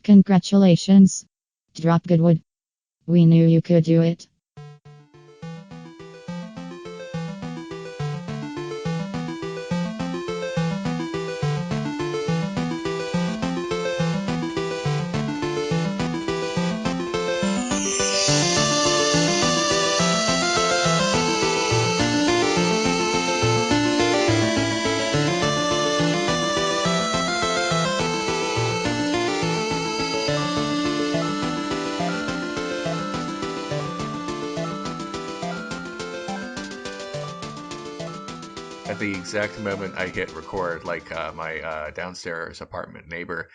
Congratulations. Drop Goodwood. We knew you could do it. At the exact moment I hit record, like my downstairs apartment neighbor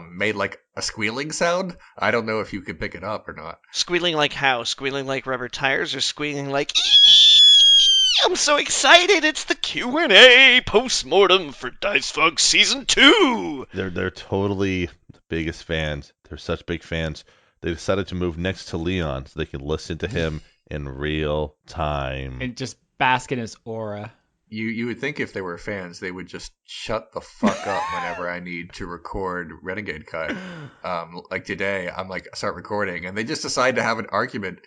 made like a squealing sound. I don't know if you could pick it up or not. Squealing like how? Squealing like rubber tires or squealing like I'm so excited! It's the Q&A Post-Mortem for Dice Funk Season 2! They're totally the biggest fans. They're such big fans. They decided to move next to Leon so they can listen to him in real time. And just bask in his aura. You would think if they were fans, they would just shut the fuck up whenever I need to record Renegade Cut. Like today, I'm like, start recording, and they just decide to have an argument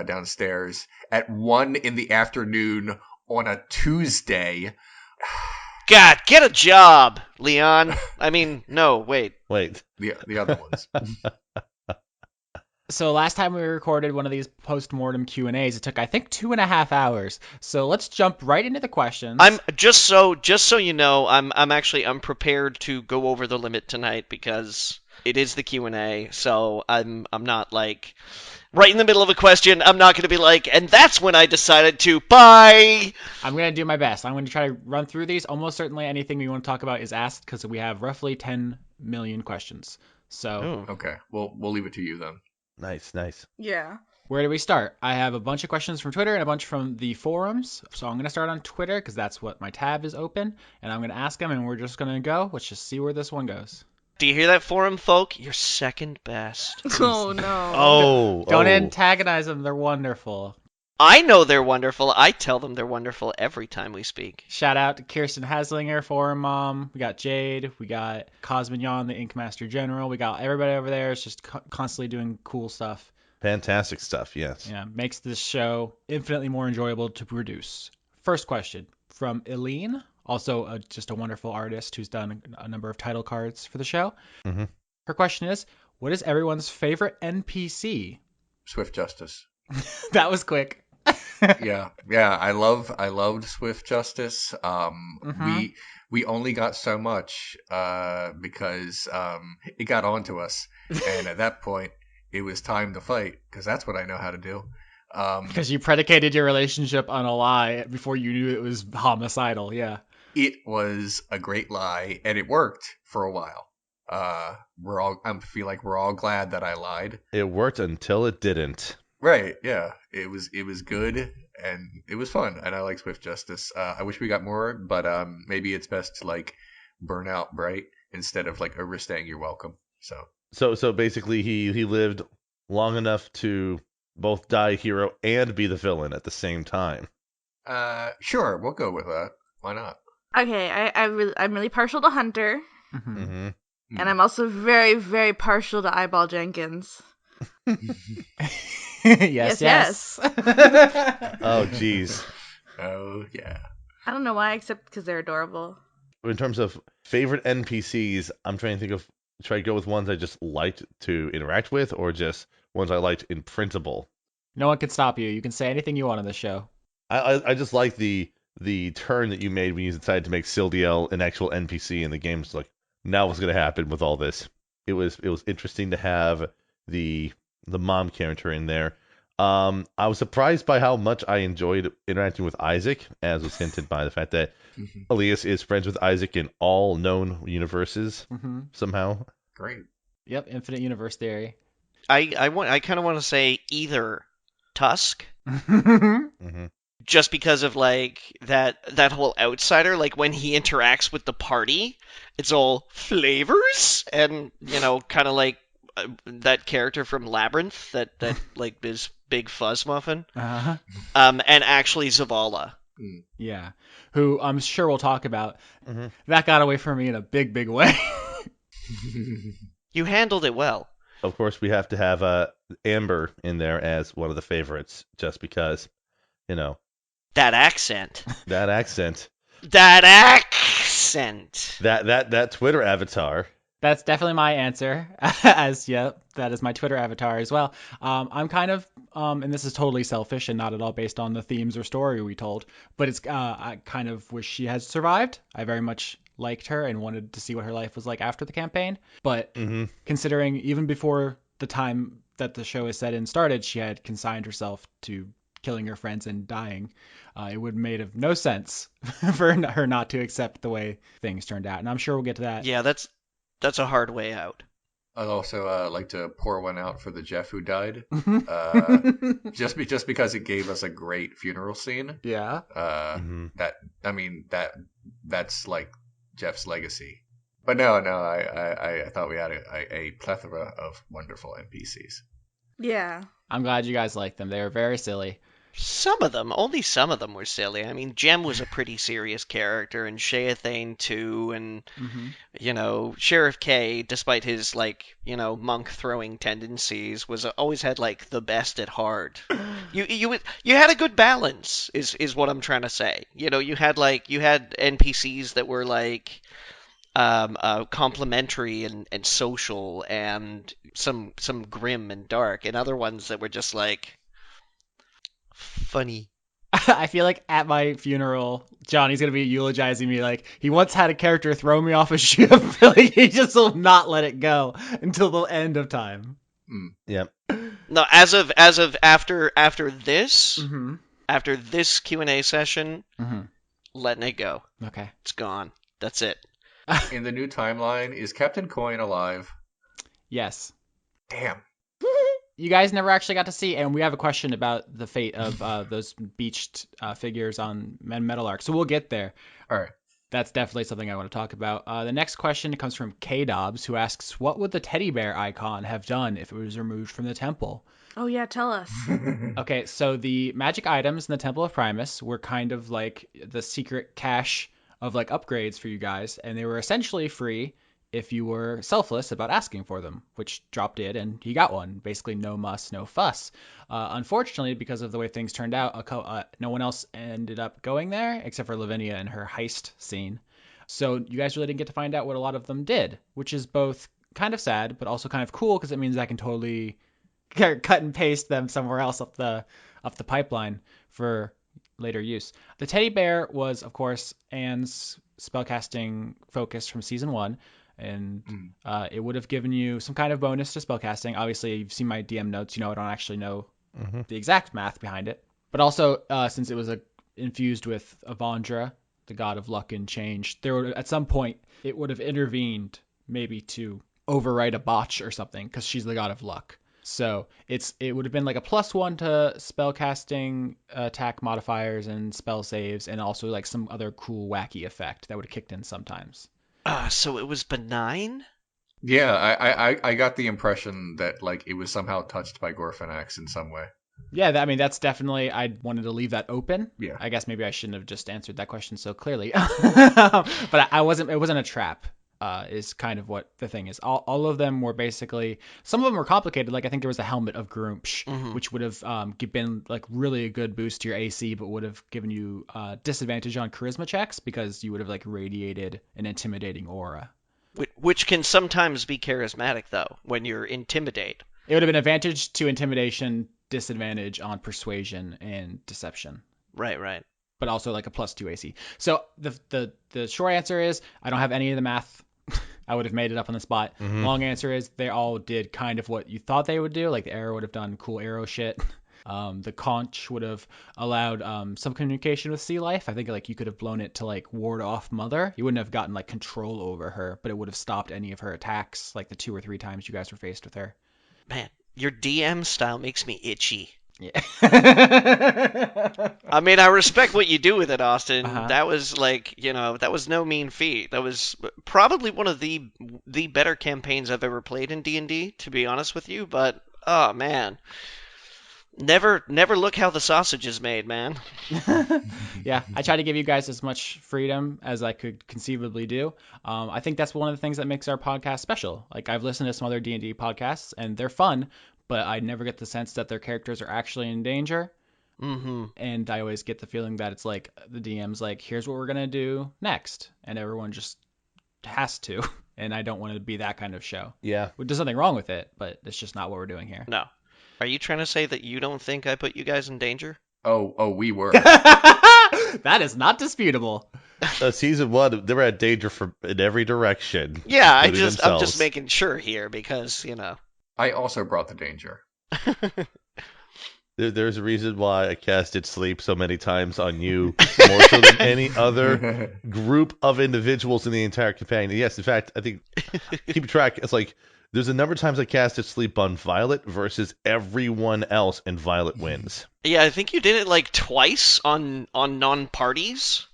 downstairs at 1 in the afternoon on a Tuesday. God, get a job, Leon. I mean, no, wait. The other ones. So last time we recorded one of these post-mortem Q&As, it took, I think, 2.5 hours. So let's jump right into the questions. I'm just so you know, I'm actually unprepared to go over the limit tonight because it is the Q&A. So I'm not like right in the middle of a question. I'm not going to be like, and that's when I decided to bye. I'm going to do my best. I'm going to try to run through these. Almost certainly anything we want to talk about is asked because we have roughly 10 million questions. So Okay, we'll leave it to you then. Nice. Yeah. Where do we start? I have a bunch of questions from Twitter and a bunch from the forums. So I'm going to start on Twitter because that's what my tab is open. And I'm going to ask them and we're just going to go. Let's just see where this one goes. Do you hear that, forum folk? You're second best. Oh, no. Don't antagonize them. They're wonderful. I know they're wonderful. I tell them they're wonderful every time we speak. Shout out to Kirsten Haslinger, Forum Mom. We got Jade. We got Cosmignon, the Ink Master General. We got everybody over there. It's just constantly doing cool stuff. Fantastic stuff, yes. Yeah, makes this show infinitely more enjoyable to produce. First question from Eileen, also just a wonderful artist who's done a number of title cards for the show. Mm-hmm. Her question is, what is everyone's favorite NPC? Swift Justice. That was quick. yeah. I loved Swift Justice. We only got so much because it got onto us, and at that point it was time to fight because that's what I know how to do. Because you predicated your relationship on a lie before you knew it was homicidal. Yeah, it was a great lie, and it worked for a while. I feel like we're all glad that I lied. It worked until it didn't. Right, yeah. It was good, and it was fun, and I like Swift Justice. I wish we got more, but maybe it's best to, like, burn out bright instead of, like, overstaying your welcome, So basically he lived long enough to both die hero and be the villain at the same time. Sure, we'll go with that. Why not? Okay, I'm really partial to Hunter, Mm-hmm. and I'm also very, very partial to Eyeball Jenkins. yes. Oh, jeez. Oh, yeah. I don't know why, except because they're adorable. In terms of favorite NPCs, I'm trying to try to go with ones I just liked to interact with, or just ones I liked in principle. No one can stop you. You can say anything you want on the show. I just like the turn that you made when you decided to make Sildiel an actual NPC in the game. It's like, now what's going to happen with all this? It was interesting to have the mom character in there. I was surprised by how much I enjoyed interacting with Isaac, as was hinted by the fact that Elias is friends with Isaac in all known universes somehow. Great. Yep, infinite universe theory. I kind of want to say either Tusk, Mm-hmm. just because of like that whole outsider. Like when he interacts with the party, it's all flavors, and kind of like that character from Labyrinth that like is Big Fuzz Muffin. Uh-huh. And actually Zavala. Yeah, who I'm sure we'll talk about. Mm-hmm. That got away from me in a big way. You handled it well. Of course, we have to have Amber in there as one of the favorites, just because, you know, That accent. that accent, That accent. that Twitter avatar. That's definitely my answer. That is my Twitter avatar as well. I'm kind of, and this is totally selfish and not at all based on the themes or story we told, but I kind of wish she had survived. I very much liked her and wanted to see what her life was like after the campaign. But considering even before the time that the show is set in started, she had consigned herself to killing her friends and dying. It would have made of no sense for her not to accept the way things turned out. And I'm sure we'll get to that. Yeah, that's a hard way out. I'd also like to pour one out for the Jeff who died, just because it gave us a great funeral scene. Yeah. That's like Jeff's legacy. But no, I thought we had a plethora of wonderful NPCs. Yeah. I'm glad you guys liked them. They were very silly. Only some of them were silly. I mean, Jem was a pretty serious character, and Sheathane too, and Sheriff K, despite his monk throwing tendencies, was always had the best at heart. You had a good balance, is what I'm trying to say. You had NPCs that were complimentary and social, and some grim and dark, and other ones that were just funny. I feel like at my funeral, Johnny's going to be eulogizing me like he once had a character throw me off a ship. He just will not let it go until the end of time. Yep. No, as of after this, after this Q&A session, letting it go. Okay. It's gone. That's it. In the new timeline, is Captain Coin alive? Yes. Damn. You guys never actually got to see, and we have a question about the fate of those beached figures on Metal Arc, so we'll get there. All right. That's definitely something I want to talk about. The next question comes from K-Dobbs, who asks, what would the teddy bear icon have done if it was removed from the temple? Oh, yeah, tell us. Okay, so the magic items in the Temple of Primus were kind of like the secret cache of upgrades for you guys, and they were essentially free if you were selfless about asking for them, which Drop did, and he got one. Basically, no muss, no fuss. Unfortunately, because of the way things turned out, no one else ended up going there except for Lavinia and her heist scene. So you guys really didn't get to find out what a lot of them did, which is both kind of sad, but also kind of cool because it means I can totally cut and paste them somewhere else up the pipeline for later use. The teddy bear was, of course, Anne's spellcasting focus from season 1. And it would have given you some kind of bonus to spellcasting. Obviously, you've seen my DM notes. I don't actually know the exact math behind it. But also, since it was infused with Avandra, the god of luck and change, at some point, it would have intervened maybe to overwrite a botch or something, because she's the god of luck. So it would have been a +1 to spellcasting attack modifiers and spell saves, and also some other cool wacky effect that would have kicked in sometimes. So it was benign? Yeah, I got the impression that it was somehow touched by Gorfanax in some way. Yeah, that's definitely, I wanted to leave that open. Yeah. I guess maybe I shouldn't have just answered that question so clearly. But it wasn't a trap, is kind of what the thing is. All of them were basically, some of them were complicated. I think there was a helmet of Groomsh, which would have been really a good boost to your AC, but would have given you disadvantage on charisma checks because you would have radiated an intimidating aura. Which can sometimes be charismatic, though, when you're intimidate. It would have been advantage to intimidation, disadvantage on persuasion and deception. Right. But also a +2 AC. So the short answer is I don't have any of the math. I would have made it up on the spot. Long answer is they all did kind of what you thought they would do. The arrow would have done cool arrow shit. The conch would have allowed some communication with sea life. I think you could have blown it to ward off Mother. You wouldn't have gotten control over her, but it would have stopped any of her attacks the 2 or 3 times you guys were faced with her. Man, your DM style makes me itchy. Yeah. I mean, I respect what you do with it, Austin. That was that was no mean feat. That was probably one of the better campaigns I've ever played in D&D, to be honest with you. But oh man, Never look how the sausage is made, man. Yeah, I try to give you guys as much freedom as I could conceivably do. I think that's one of the things that makes our podcast special. Like, I've listened to some other D&D podcasts, and they're fun, but I never get the sense that their characters are actually in danger. Mm-hmm. And I always get the feeling that it's like the DM's like, here's what we're gonna do next, and everyone just has to. And I don't want to be that kind of show. Yeah. There's nothing wrong with it, but it's just not what we're doing here. No. Are you trying to say that you don't think I put you guys in danger? Oh, we were. That is not disputable. Season 1, they were at danger from in every direction. Yeah, I'm including just themselves. making sure here because, you know. I also brought the danger. There's a reason why I casted sleep so many times on you, more so than any other group of individuals in the entire campaign. And yes, in fact, I think, keep track, it's like, there's a number of times I casted sleep on Violet versus everyone else, and Violet wins. Yeah, I think you did it like twice on non-parties,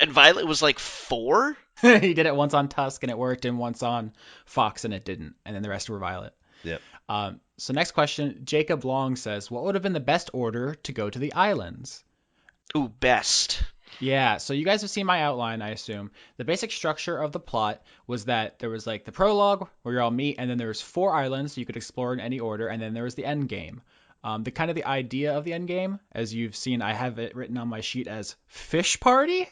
and Violet was like 4? He did it once on Tusk and it worked, and once on Fox and it didn't, and then the rest were Violet. Yep. So next question, Jacob Long says, what would have been the best order to go to the islands? Ooh, best. Yeah, so you guys have seen my outline, I assume. The basic structure of the plot was that there was like the prologue where you all meet, and then there was 4 islands you could explore in any order, and then there was the end game. The idea of the end game, as you've seen, I have it written on my sheet as Fish Party.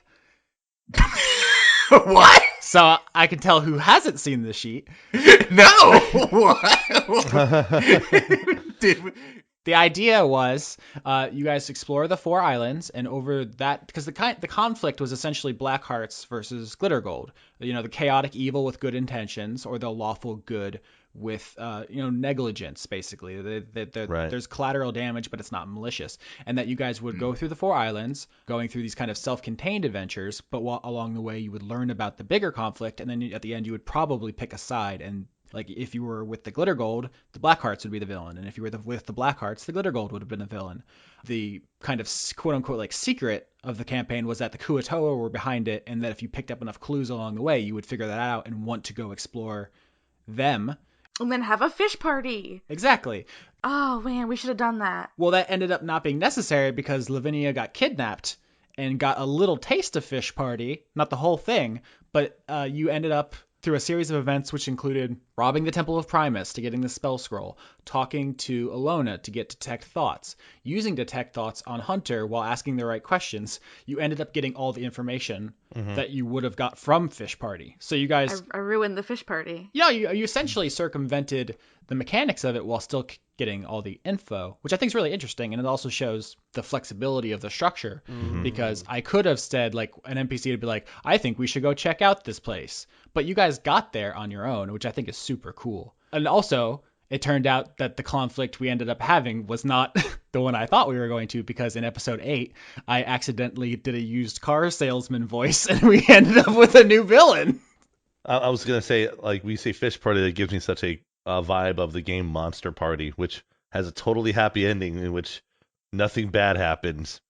What? So I can tell who hasn't seen the sheet. No. What? The idea was you guys explore the 4 islands, and over that, because the conflict was essentially Black Hearts versus Glitter Gold. You know, the chaotic evil with good intentions, or the lawful good with negligence, basically. Right. There's collateral damage, but it's not malicious. And that you guys would go through the 4 islands, going through these kind of self-contained adventures, but along the way you would learn about the bigger conflict, and then at the end you would probably pick a side. And like, if you were with the Glitter Gold, the Black Hearts would be the villain, and if you were with the Black Hearts, the Glitter Gold would have been the villain. The kind of quote-unquote like secret of the campaign was that the Kuatoa were behind it, and that if you picked up enough clues along the way, you would figure that out and want to go explore them. And then have a fish party. Exactly. Oh, man, we should have done that. Well, that ended up not being necessary because Lavinia got kidnapped and got a little taste of Fish Party. Not the whole thing, but you ended up through a series of events which included robbing the Temple of Primus to getting the spell scroll, talking to Alona to get Detect Thoughts, using Detect Thoughts on Hunter while asking the right questions. You ended up getting all the information that you would have got from Fish Party. So you guys... I ruined the fish party. Yeah, you essentially circumvented the mechanics of it while still getting all the info, which I think is really interesting, and it also shows the flexibility of the structure, because I could have said, like, an NPC would be like, I think we should go check out this place, but you guys got there on your own, which I think is super cool. And also, it turned out that the conflict we ended up having was not the one I thought we were going to, because in episode 8, I accidentally did a used car salesman voice, and we ended up with a new villain. I was going to say, like, we say Fish Party, that gives me such a vibe of the game Monster Party, which has a totally happy ending in which nothing bad happens.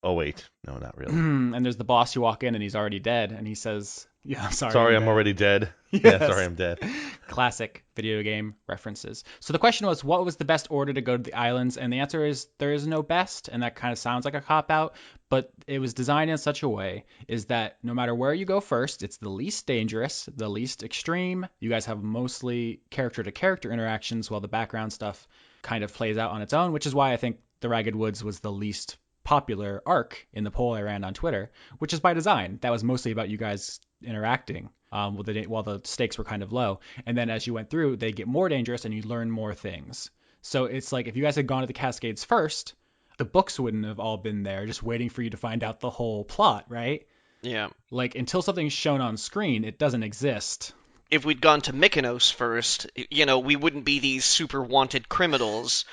Oh, wait. No, not really. And there's the boss, you walk in and he's already dead, and he says, yeah, Sorry, I'm already dead. Yes. Yeah, sorry, I'm dead. Classic video game references. So the question was, what was the best order to go to the islands? And the answer is, there is no best, and that kind of sounds like a cop-out, but it was designed in such a way is that no matter where you go first, it's the least dangerous, the least extreme. You guys have mostly character-to-character interactions, while the background stuff kind of plays out on its own, which is why I think the Ragged Woods was the least popular arc in the poll I ran on Twitter, which is by design. That was mostly about you guys interacting while the stakes were kind of low. And then as you went through, they get more dangerous and you learn more things. So it's like if you guys had gone to the Cascades first, the books wouldn't have all been there just waiting for you to find out the whole plot, right? Yeah. Like, until something's shown on screen, it doesn't exist. If we'd gone to Mykonos first, we wouldn't be these super wanted criminals,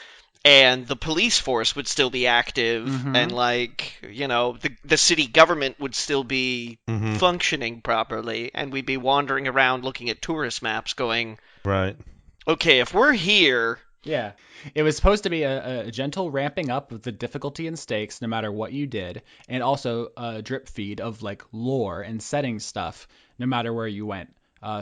and the police force would still be active, and the city government would still be functioning properly, and we'd be wandering around looking at tourist maps going, Right. okay, if we're here... Yeah. It was supposed to be a gentle ramping up of the difficulty and stakes no matter what you did, and also a drip feed of like lore and setting stuff no matter where you went,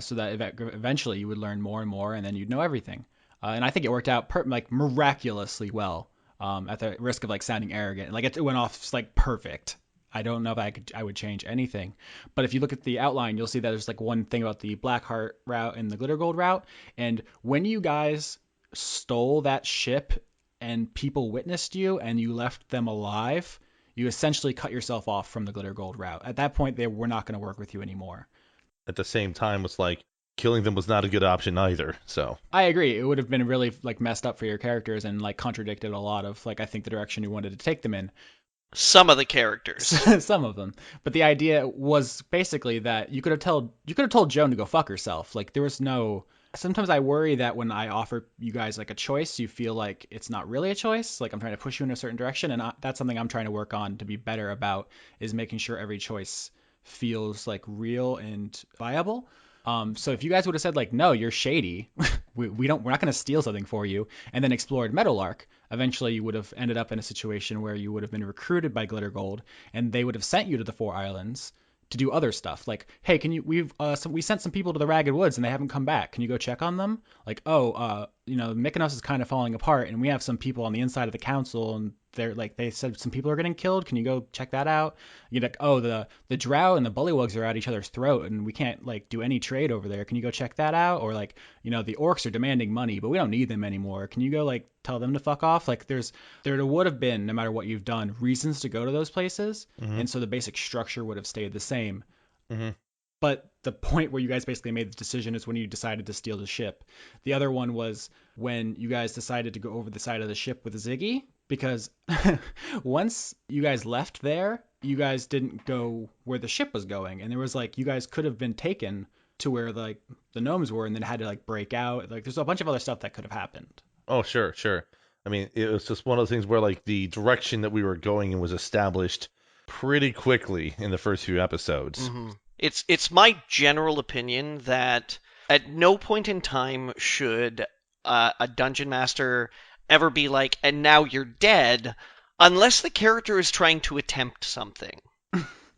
so that eventually you would learn more and more, and then you'd know everything. And I think it worked out miraculously well. at the risk of like sounding arrogant. Like it went off like perfect. I don't know if I would change anything. But if you look at the outline, you'll see that there's like one thing about the Blackheart route and the Glitter Gold route. And when you guys stole that ship and people witnessed you and you left them alive, you essentially cut yourself off from the Glitter Gold route. At that point, they were not going to work with you anymore. At the same time, it's like killing them was not a good option either. So I agree. It would have been really like messed up for your characters and like contradicted a lot of like I think the direction you wanted to take them in. Some of the characters. Some of them. But the idea was basically that you could have told Joan to go fuck herself. Like there was no. Sometimes I worry that when I offer you guys like a choice, you feel like it's not really a choice. Like I'm trying to push you in a certain direction, and that's something I'm trying to work on to be better about, is making sure every choice feels like real and viable. So if you guys would have said like, no, you're shady, we're not going to steal something for you, and then explored Meadowlark, eventually you would have ended up in a situation where you would have been recruited by Glitter Gold, and they would have sent you to the Four Islands to do other stuff. Like, hey, we sent some people to the Ragged Woods and they haven't come back. Can you go check on them? Like, Mykonos is kind of falling apart, and we have some people on the inside of the council, and they said some people are getting killed. Can you go check that out? You're like, oh, the Drow and the Bullywugs are at each other's throat, and we can't like do any trade over there. Can you go check that out? Or like, the orcs are demanding money, but we don't need them anymore. Can you go like tell them to fuck off? Like, there would have been, no matter what you've done, reasons to go to those places, and so the basic structure would have stayed the same. But the point where you guys basically made the decision is when you decided to steal the ship. The other one was when you guys decided to go over the side of the ship with Ziggy, because once you guys left there, you guys didn't go where the ship was going. And there was like, you guys could have been taken to where like the gnomes were and then had to like break out. Like there's a bunch of other stuff that could have happened. Oh, sure. I mean, it was just one of those things where like the direction that we were going in was established pretty quickly in the first few episodes. It's my general opinion that at no point in time should a dungeon master ever be like, and now you're dead, unless the character is trying to attempt something.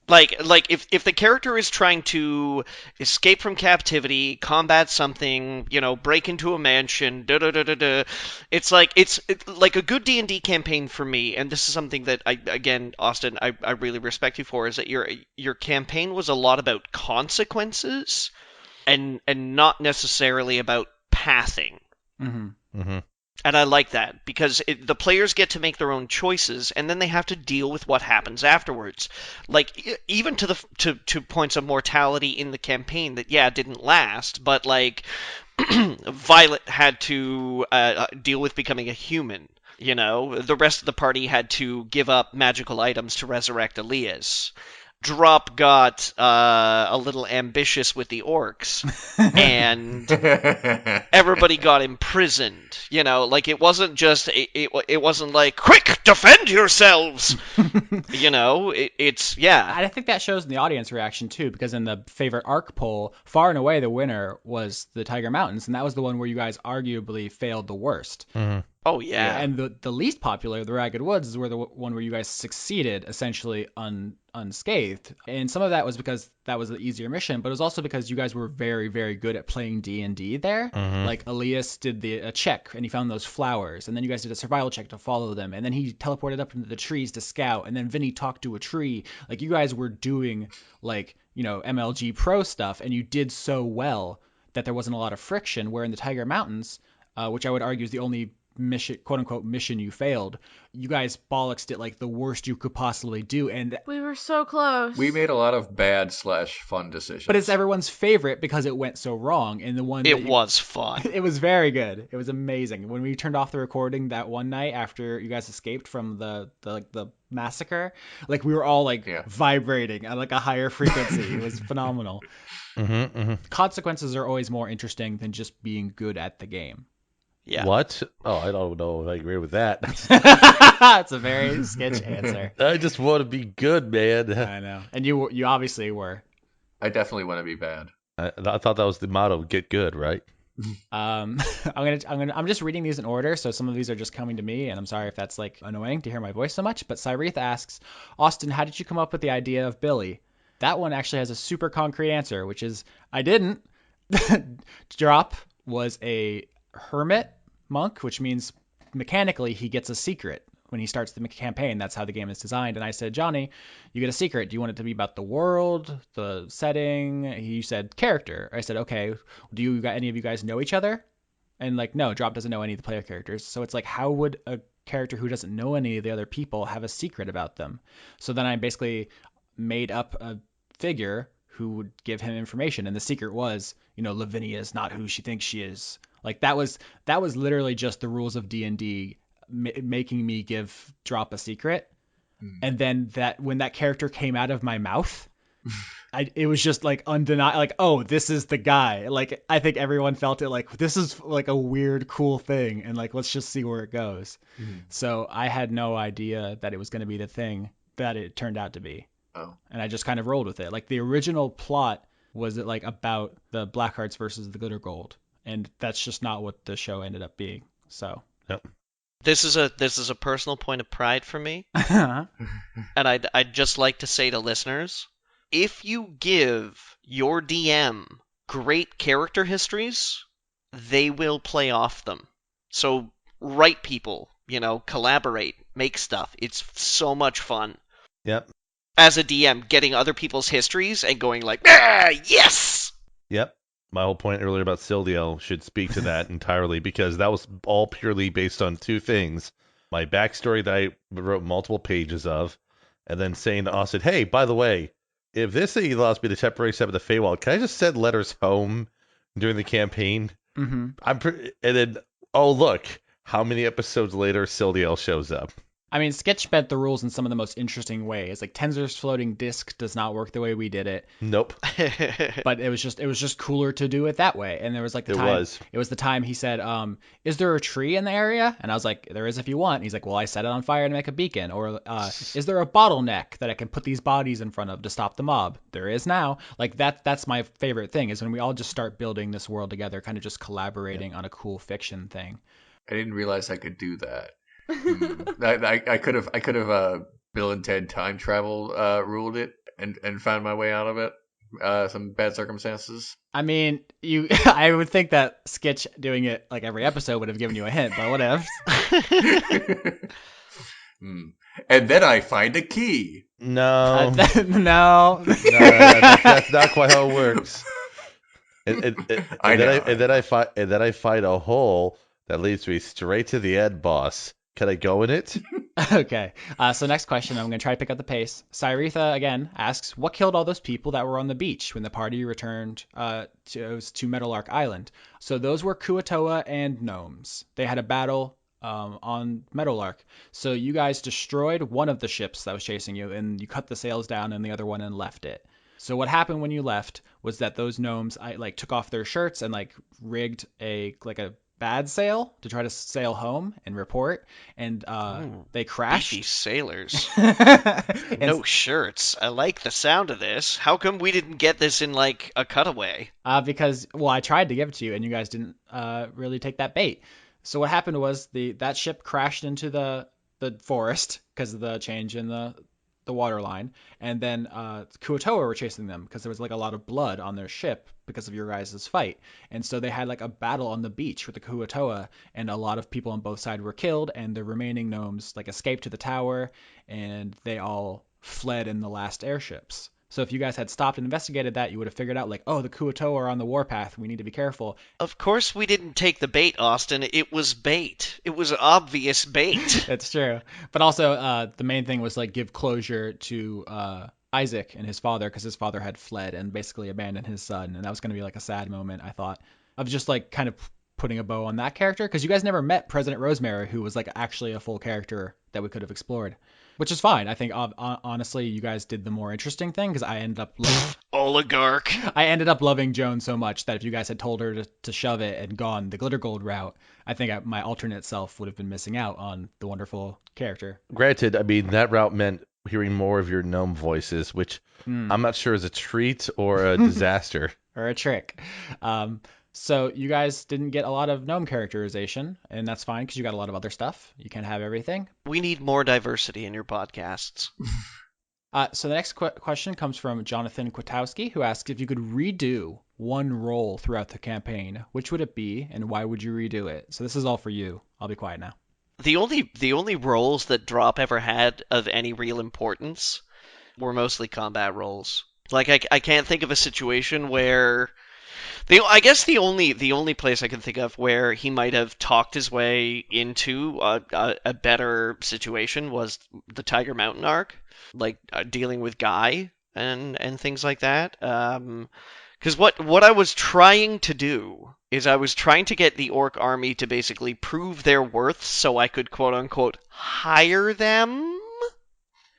Like if the character is trying to escape from captivity, combat something, break into a mansion, it's like a good D&D campaign for me, and this is something that Austin, I really respect you for, is that your campaign was a lot about consequences and not necessarily about pathing. And I like that, because the players get to make their own choices, and then they have to deal with what happens afterwards. Like, even to points of mortality in the campaign that, didn't last, but, like, Violet had to deal with becoming a human. The rest of the party had to give up magical items to resurrect Elias. Drop got a little ambitious with the orcs, and everybody got imprisoned. Like it wasn't just it wasn't like, quick, defend yourselves. It's I think that shows in the audience reaction too, because in the favorite arc poll, far and away the winner was the Tiger Mountains, and that was the one where you guys arguably failed the worst. Oh, yeah. And the least popular, the Ragged Woods, is where the one where you guys succeeded essentially unscathed. And some of that was because that was the easier mission, but it was also because you guys were very, very good at playing D&D there. Like Elias did a check, and he found those flowers, and then you guys did a survival check to follow them, and then he teleported up into the trees to scout, and then Vinny talked to a tree. Like, you guys were doing, like, MLG Pro stuff, and you did so well that there wasn't a lot of friction, where in the Tiger Mountains, which I would argue is the only mission, quote unquote, mission you failed, you guys bollocksed it like the worst you could possibly do, and we were so close. We made a lot of bad / fun decisions. But it's everyone's favorite because it went so wrong, and the one was fun. It was very good. It was amazing. When we turned off the recording that one night after you guys escaped from the massacre, like we were all like vibrating at like a higher frequency. It was phenomenal. Consequences are always more interesting than just being good at the game. Yeah. What? Oh, I don't know if I agree with that. That's a very sketch answer. I just want to be good, man. I know. And you obviously were. I definitely want to be bad. I thought that was the motto, get good, right? I'm just reading these in order, so some of these are just coming to me, and I'm sorry if that's like annoying to hear my voice so much, but Cyrith asks, Austin, how did you come up with the idea of Billy? That one actually has a super concrete answer, which is I didn't. Drop was a hermit monk, which means mechanically he gets a secret. when he starts the campaign, that's how the game is designed. And I said, Johnny, you get a secret. Do you want it to be about the world, the setting? He said character. I said, okay. Any of you guys know each other? And like, no, Drop doesn't know any of the player characters. So it's like, how would a character who doesn't know any of the other people have a secret about them? So then I basically made up a figure who would give him information, and the secret was, Lavinia is not who she thinks she is. Like that was literally just the rules of D&D making me give Drop a secret. And then when that character came out of my mouth, it was just like undeniable, like, oh, this is the guy. Like I think everyone felt it like, this is like a weird, cool thing, and like, let's just see where it goes. So I had no idea that it was going to be the thing that it turned out to be. Oh. And I just kind of rolled with it. Like the original plot was it like about the Blackhearts versus the Glitter Gold, and that's just not what the show ended up being. So. Yep. This is a personal point of pride for me, and I'd just like to say to listeners, if you give your DM great character histories, they will play off them. So write people, collaborate, make stuff. It's so much fun. Yep. As a DM, getting other people's histories and going like, ah, yes! Yep. My whole point earlier about Sildiel should speak to that entirely, because that was all purely based on two things. My backstory that I wrote multiple pages of, and then saying to Austin, hey, by the way, if this allows me to temporarily step in the Feywild, can I just send letters home during the campaign? Mm-hmm. And then, oh, look, how many episodes later Sildiel shows up? I mean, Sketch bent the rules in some of the most interesting ways. Like Tenzor's floating disc does not work the way we did it. Nope. But it was just cooler to do it that way. And there was like it was the time he said, is there a tree in the area? And I was like, there is if you want. And he's like, well, I set it on fire to make a beacon. Or is there a bottleneck that I can put these bodies in front of to stop the mob? There is now. Like that's my favorite thing, is when we all just start building this world together, kind of just collaborating on a cool fiction thing. I didn't realize I could do that. I could have Bill and Ted time travel ruled it and found my way out of it. Some bad circumstances. I mean, I would think that Sketch doing it like every episode would have given you a hint, but whatever. And then I find a key. No. No. That's not quite how it works. And then I find a hole that leads me straight to the end boss. Can I go in it? Okay. So next question, I'm going to try to pick up the pace. Cyretha, again, asks, what killed all those people that were on the beach when the party returned to Meadowlark Island? So those were Kuatoa and gnomes. They had a battle on Meadowlark. So you guys destroyed one of the ships that was chasing you, and you cut the sails down in the other one and left it. So what happened when you left was that those gnomes took off their shirts and rigged a bad sail to try to sail home and report, and they crashed. Beefy sailors. No shirts. I like the sound of this. How come we didn't get this in a cutaway? Because I tried to give it to you and you guys didn't really take that bait. So what happened was that ship crashed into the forest because of the change in the water line, and then Kuatoa were chasing them because there was a lot of blood on their ship because of your guys' fight. And so they had a battle on the beach with the Kuatoa, and a lot of people on both sides were killed, and the remaining gnomes escaped to the tower, and they all fled in the last airships. So if you guys had stopped and investigated that, you would have figured out oh, the Kuatoa are on the warpath, we need to be careful. Of course we didn't take the bait, Austin. It was bait. It was obvious bait. It's true. But also the main thing was give closure to Isaac and his father, because his father had fled and basically abandoned his son, and that was going to be a sad moment, I thought, of just kind of putting a bow on that character, because you guys never met President Rosemary, who was actually a full character that we could have explored. Which is fine. I think, honestly, you guys did the more interesting thing, because I ended up oligarch. I ended up loving Joan so much that if you guys had told her to shove it and gone the Glitter Gold route, I think my alternate self would have been missing out on the wonderful character. Granted, I mean, that route meant hearing more of your gnome voices, which I'm not sure is a treat or a disaster. Or a trick. So you guys didn't get a lot of gnome characterization, and that's fine because you got a lot of other stuff. You can't have everything. We need more diversity in your podcasts. So the next question comes from Jonathan Kwatowski, who asks, if you could redo one role throughout the campaign, which would it be, and why would you redo it? So this is all for you. I'll be quiet now. The only roles that Drop ever had of any real importance were mostly combat roles. Like I can't think of a situation where I guess the only place I can think of where he might have talked his way into a better situation was the Tiger Mountain arc, like dealing with Guy and things like that. Because what I was trying to do is I was trying to get the Orc army to basically prove their worth so I could quote unquote hire them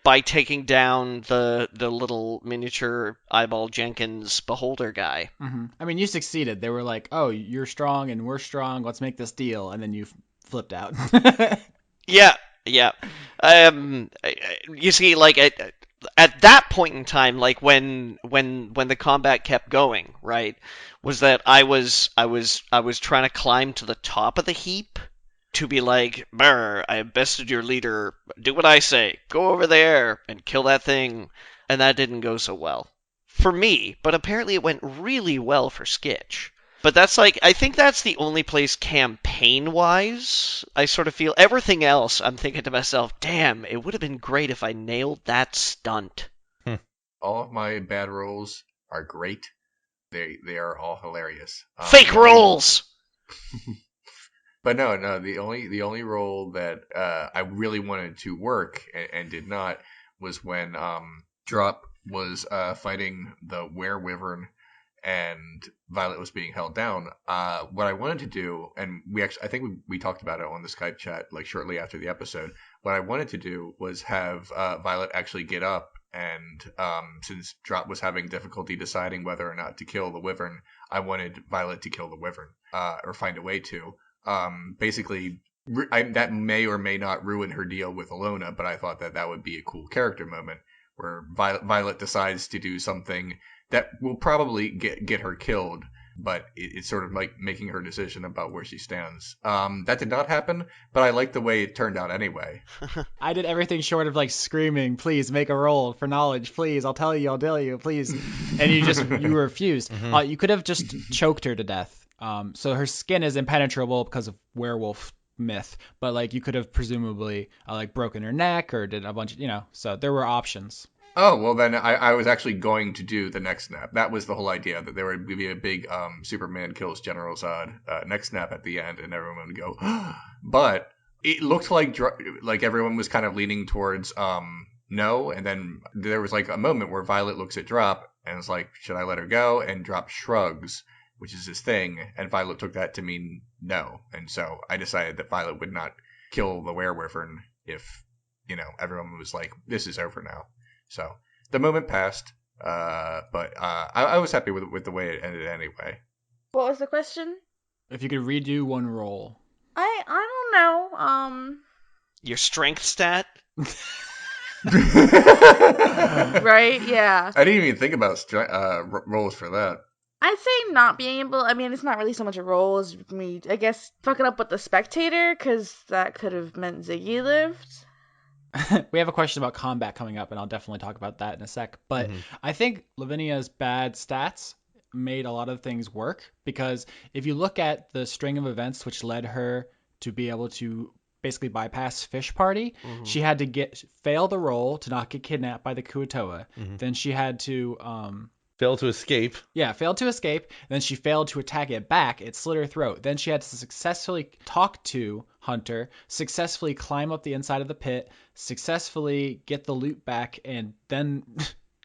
by taking down the little miniature Eyeball Jenkins beholder guy. I mean, you succeeded. They were like, "Oh, you're strong and we're strong. Let's make this deal," and then you flipped out. Yeah, yeah. You see, like at that point in time, like when the combat kept going, right, was that I was trying to climb to the top of the heap to be like, "Brr, I have bested your leader. Do what I say. Go over there and kill that thing," and that didn't go so well for me. But apparently, it went really well for Skitch. But that's like, I think that's the only place campaign wise I sort of feel. Everything else, I'm thinking to myself, damn, it would have been great if I nailed that stunt. All of my bad rolls are great. They are all hilarious. Fake rolls! But no, the only role that I really wanted to work and did not was when Drop was fighting the Were-Wyvern and Violet was being held down. What I wanted to do, and I think we talked about it on the Skype chat like shortly after the episode. What I wanted to do was have Violet actually get up, and since Drop was having difficulty deciding whether or not to kill the Wyvern, I wanted Violet to kill the Wyvern, or find a way to. Basically, that may or may not ruin her deal with Alona, but I thought that would be a cool character moment where Violet decides to do something that will probably get her killed, but it's sort of like making her decision about where she stands. That did not happen, but I like the way it turned out anyway. I did everything short of like screaming, "Please make a roll for knowledge, please. I'll tell you, please," and you refused. You could have just choked her to death. So her skin is impenetrable because of werewolf myth, but like you could have presumably like broken her neck or did a bunch of, so there were options. Oh, well then I was actually going to do the neck snap. That was the whole idea, that there would be a big Superman kills General Zod neck snap at the end and everyone would go, but it looked like everyone was kind of leaning towards no, and then there was like a moment where Violet looks at Drop and is like, should I let her go? And Drop shrugs, which is his thing, and Violet took that to mean no, and so I decided that Violet would not kill the Were-Wyvern if, everyone was like, this is over now. So the moment passed, but I was happy with the way it ended anyway. What was the question? If you could redo one roll. I don't know. Your strength stat? Right? Yeah. I didn't even think about rolls for that. I'd say not being able. I mean, it's not really so much a role as me, I guess, fucking up with the spectator, because that could have meant Ziggy lived. We have a question about combat coming up, and I'll definitely talk about that in a sec. But I think Lavinia's bad stats made a lot of things work, because if you look at the string of events which led her to be able to basically bypass Fish Party, she had to fail the roll to not get kidnapped by the Kuatoa. Then she had to Failed to escape. Yeah, failed to escape. Then she failed to attack it back. It slit her throat. Then she had to successfully talk to Hunter, successfully climb up the inside of the pit, successfully get the loot back, and then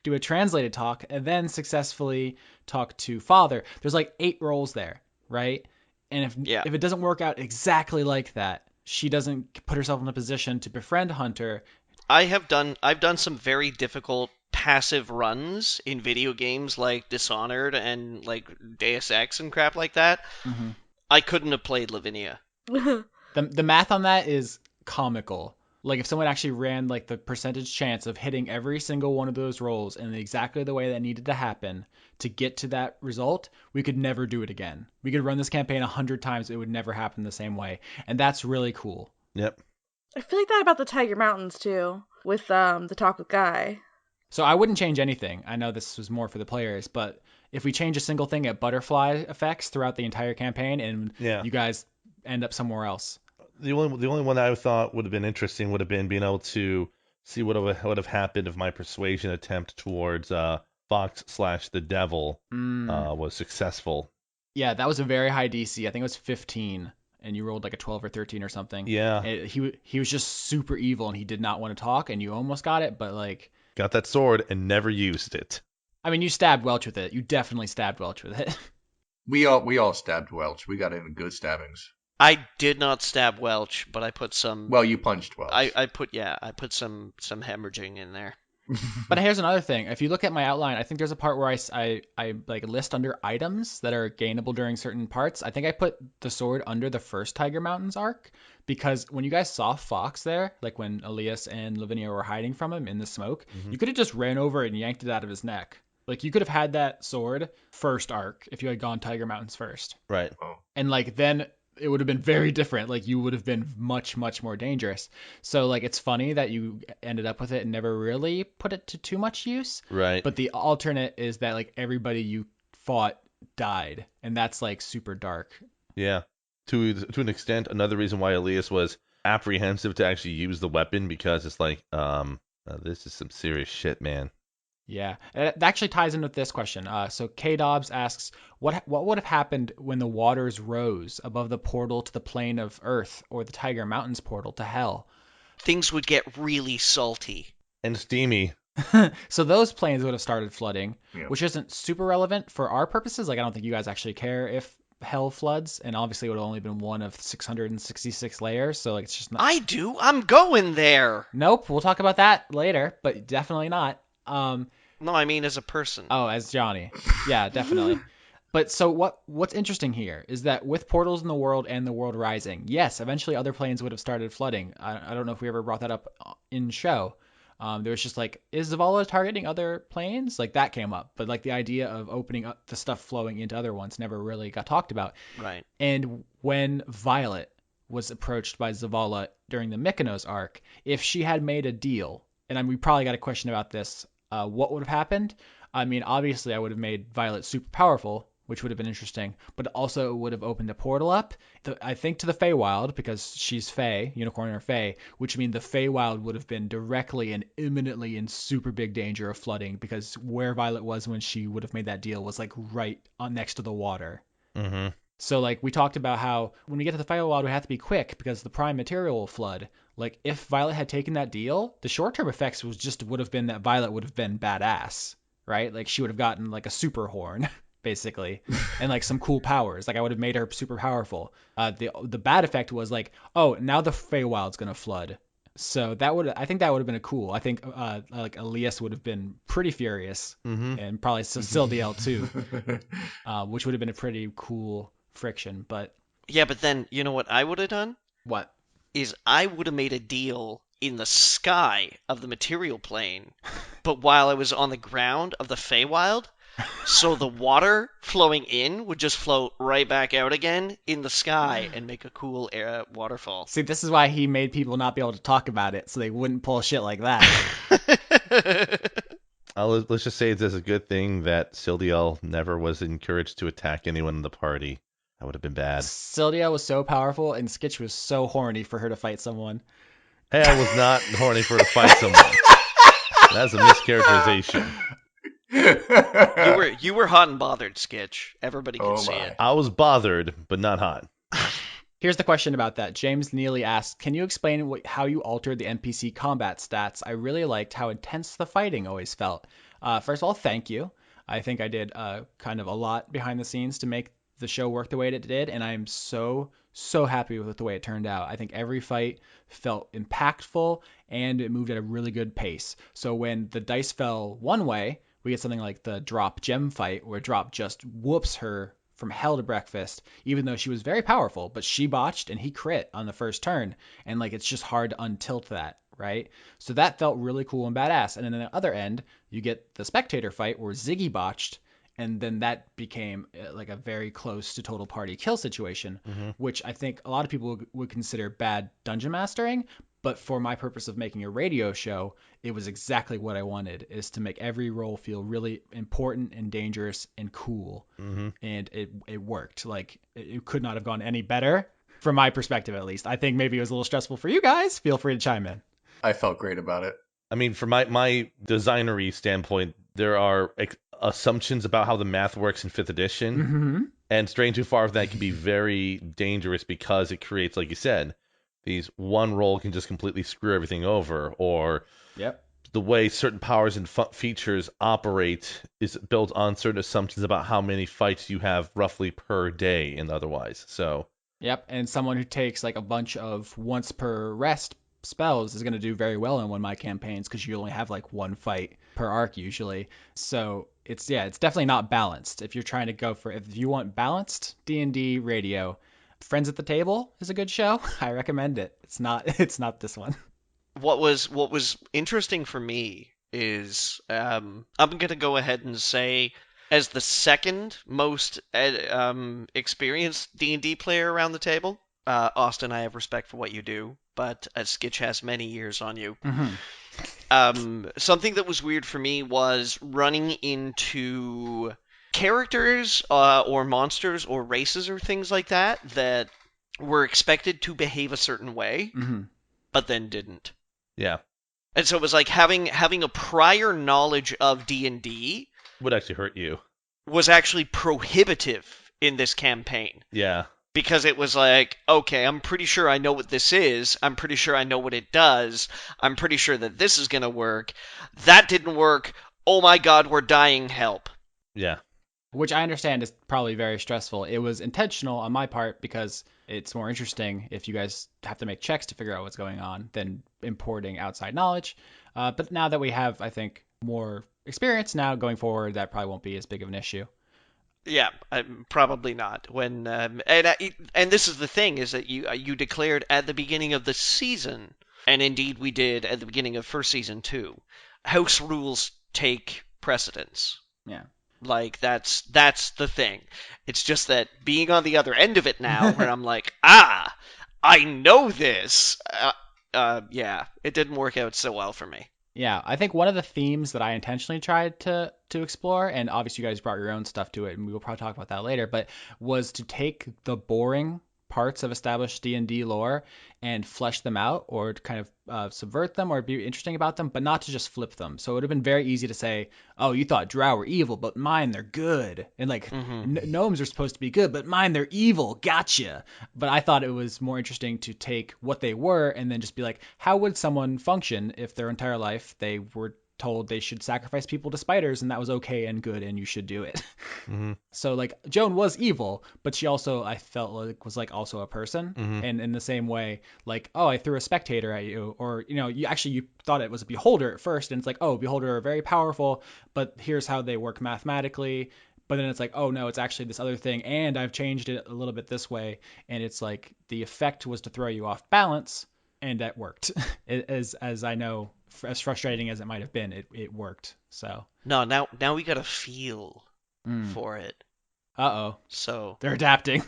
do a translated talk, and then successfully talk to Father. There's like 8 rolls there, right? And if it doesn't work out exactly like that, she doesn't put herself in a position to befriend Hunter. I've done some very difficult passive runs in video games like Dishonored and like Deus Ex and crap like that. I couldn't have played Lavinia. The math on that is comical. Like if someone actually ran like the percentage chance of hitting every single one of those rolls in exactly the way that needed to happen to get to that result, we could never do it again. We could run this campaign 100 times. It would never happen the same way. And that's really cool. Yep. I feel like that about the Tiger Mountains too, with the talk with Guy. So I wouldn't change anything. I know this was more for the players, but if we change a single thing at butterfly effects throughout the entire campaign and you guys end up somewhere else. The only one I thought would have been interesting would have been being able to see what would have happened if my persuasion attempt towards Fox / the Devil was successful. Yeah, that was a very high DC. I think it was 15, and you rolled like a 12 or 13 or something. Yeah. And he was just super evil, and he did not want to talk, and you almost got it, but like... Got that sword and never used it. I mean, you stabbed Welch with it. You definitely stabbed Welch with it. We all stabbed Welch. We got in good stabbings. I did not stab Welch, but I put some. Well, you punched Welch. I put some hemorrhaging in there. But here's another thing. If you look at my outline, I think there's a part where I like list under items that are gainable during certain parts. I think I put the sword under the first Tiger Mountains arc because when you guys saw Fox there, like when Elias and Lavinia were hiding from him in the smoke, you could have just ran over and yanked it out of his neck. Like you could have had that sword first arc if you had gone Tiger Mountains first. Right. Oh. And like then it would have been very different. Like you would have been much, much more dangerous. So like it's funny that you ended up with it and never really put it to too much use. Right. But the alternate is that like everybody you fought died, and that's like super dark. Yeah. To an extent, another reason why Elias was apprehensive to actually use the weapon because it's like, this is some serious shit, man. Yeah, that actually ties in with this question. So K Dobbs asks, what would have happened when the waters rose above the portal to the plane of Earth or the Tiger Mountains portal to Hell? Things would get really salty. And steamy. So those planes would have started flooding, Yeah. which isn't super relevant for our purposes. Like I don't think you guys actually care if Hell floods, and obviously it would have only been one of 666 layers, so like it's just not. I do. I'm going there. Nope, we'll talk about that later, but definitely not. No, I mean as a person. Oh, as Johnny. Yeah, definitely. But so what's interesting here is that with portals in the world and the world rising, yes, eventually other planes would have started flooding. I don't know if we ever brought that up in show. There was just like, is Zavala targeting other planes? Like that came up, but like the idea of opening up the stuff flowing into other ones never really got talked about. Right. And when Violet was approached by Zavala during the Mykonos arc, if she had made a deal, and we probably got a question about this, what would have happened? I mean, obviously I would have made Violet super powerful, which would have been interesting, but also would have opened a portal up, I think, to the Feywild, because she's Fey, Unicorn or Fey, which means the Feywild would have been directly and imminently in super big danger of flooding, because where Violet was when she would have made that deal was like right on next to the water. Mm-hmm. So like we talked about how when we get to the Feywild, we have to be quick because the prime material will flood. Like if Violet had taken that deal, the short-term effects would have been that Violet would have been badass, right? Like she would have gotten like a super horn, basically, and like some cool powers. Like I would have made her super powerful. The bad effect was like, oh, now the Feywild's gonna flood. So I think that would have been a cool. I think like Elias would have been pretty furious, and probably Sildiel too, which would have been a pretty cool friction. But Yeah, but then you know what I would have done? what? Is I would have made a deal in the sky of the material plane, but while I was on the ground of the Feywild, so the water flowing in would just flow right back out again in the sky and make a cool waterfall. See, this is why he made people not be able to talk about it, so they wouldn't pull shit like that. Let's just say it's a good thing that Sildiel never was encouraged to attack anyone in the party. That would have been bad. Sildia was so powerful, and Skitch was so horny for her to fight someone. Hey, I was not horny for her to fight someone. That's a mischaracterization. You were hot and bothered, Skitch. Everybody could see it. I was bothered, but not hot. Here's the question about that. James Neely asks, can you explain how you altered the NPC combat stats? I really liked how intense the fighting always felt. First of all, thank you. I think I did kind of a lot behind the scenes to make the show work the way it did, and I'm so happy with the way it turned out. I think every fight felt impactful, and it moved at a really good pace. So when the dice fell one way, we get something like the Drop Gem fight, where Drop just whoops her from hell to breakfast, even though she was very powerful, but she botched and he crit on the first turn, and like it's just hard to untilt that, right? So that felt really cool and badass. And then on the other end, you get the Spectator fight where Ziggy botched, and then that became like a very close to total party kill situation, which I think a lot of people would consider bad dungeon mastering. But for my purpose of making a radio show, it was exactly what I wanted, is to make every role feel really important and dangerous and cool. And it worked. Like it could not have gone any better. from my perspective at least. I think maybe it was a little stressful for you guys. Feel free to chime in. I felt great about it. I mean, from my designery standpoint, there are assumptions about how the math works in 5th edition, Mm-hmm. and straying too far from that can be very dangerous because it creates, like you said, these one roll can just completely screw everything over, or Yep. the way certain powers and features operate is built on certain assumptions about how many fights you have roughly per day and otherwise. So, Yep. And someone who takes like a bunch of once per rest spells is going to do very well in one of my campaigns because you only have like one fight per arc usually. So it's definitely not balanced. If you're trying to go for, if you want balanced D&D radio, Friends at the Table is a good show. I recommend it. It's not this one. What was interesting for me is I'm gonna go ahead and say, as the second most experienced D&D player around the table, Austin, I have respect for what you do, but Skitch has many years on you. Something that was weird for me was running into characters or monsters or races or things like that were expected to behave a certain way, but then didn't. yeah, And so it was like having a prior knowledge of D&D would actually hurt you. was actually prohibitive in this campaign. Yeah. Because it was like, okay, I'm pretty sure I know what this is. I'm pretty sure I know what it does. I'm pretty sure that this is going to work. That didn't work. Oh my god, we're dying. Help. Yeah. Which I understand is probably very stressful. It was intentional on my part because it's more interesting if you guys have to make checks to figure out what's going on than importing outside knowledge. But now that we have, I think, more experience now going forward, that probably won't be as big of an issue. Yeah, probably not. When and this is the thing, is that you declared at the beginning of the season, and indeed we did at the beginning of first season too. House rules take precedence. Yeah. Like that's the thing. It's just that being on the other end of it now, where I'm like, I know this. Yeah, it didn't work out so well for me. Yeah, I think one of the themes that I intentionally tried to explore, and obviously you guys brought your own stuff to it, and we will probably talk about that later, but was to take the boring parts of established D&D lore and flesh them out, or to kind of subvert them, or be interesting about them, but not to just flip them. So it would have been very easy to say, oh, you thought drow were evil, but mine, they're good. And like, gnomes are supposed to be good, but mine, they're evil. Gotcha. But I thought it was more interesting to take what they were and then just be like, how would someone function if their entire life they were told they should sacrifice people to spiders and that was okay and good and you should do it. So like Joan was evil, but she also, I felt like, was like also a person. And in the same way, like, oh, I threw a spectator at you, or you thought it was a beholder at first, and it's like, oh, beholder are very powerful, but here's how they work mathematically. But then it's like, oh no, it's actually this other thing, and I've changed it a little bit this way, and it's like the effect was to throw you off balance, and that worked. As I know, as frustrating as it might have been, it worked. So No, now we got to feel for it. Uh-oh. So They're adapting.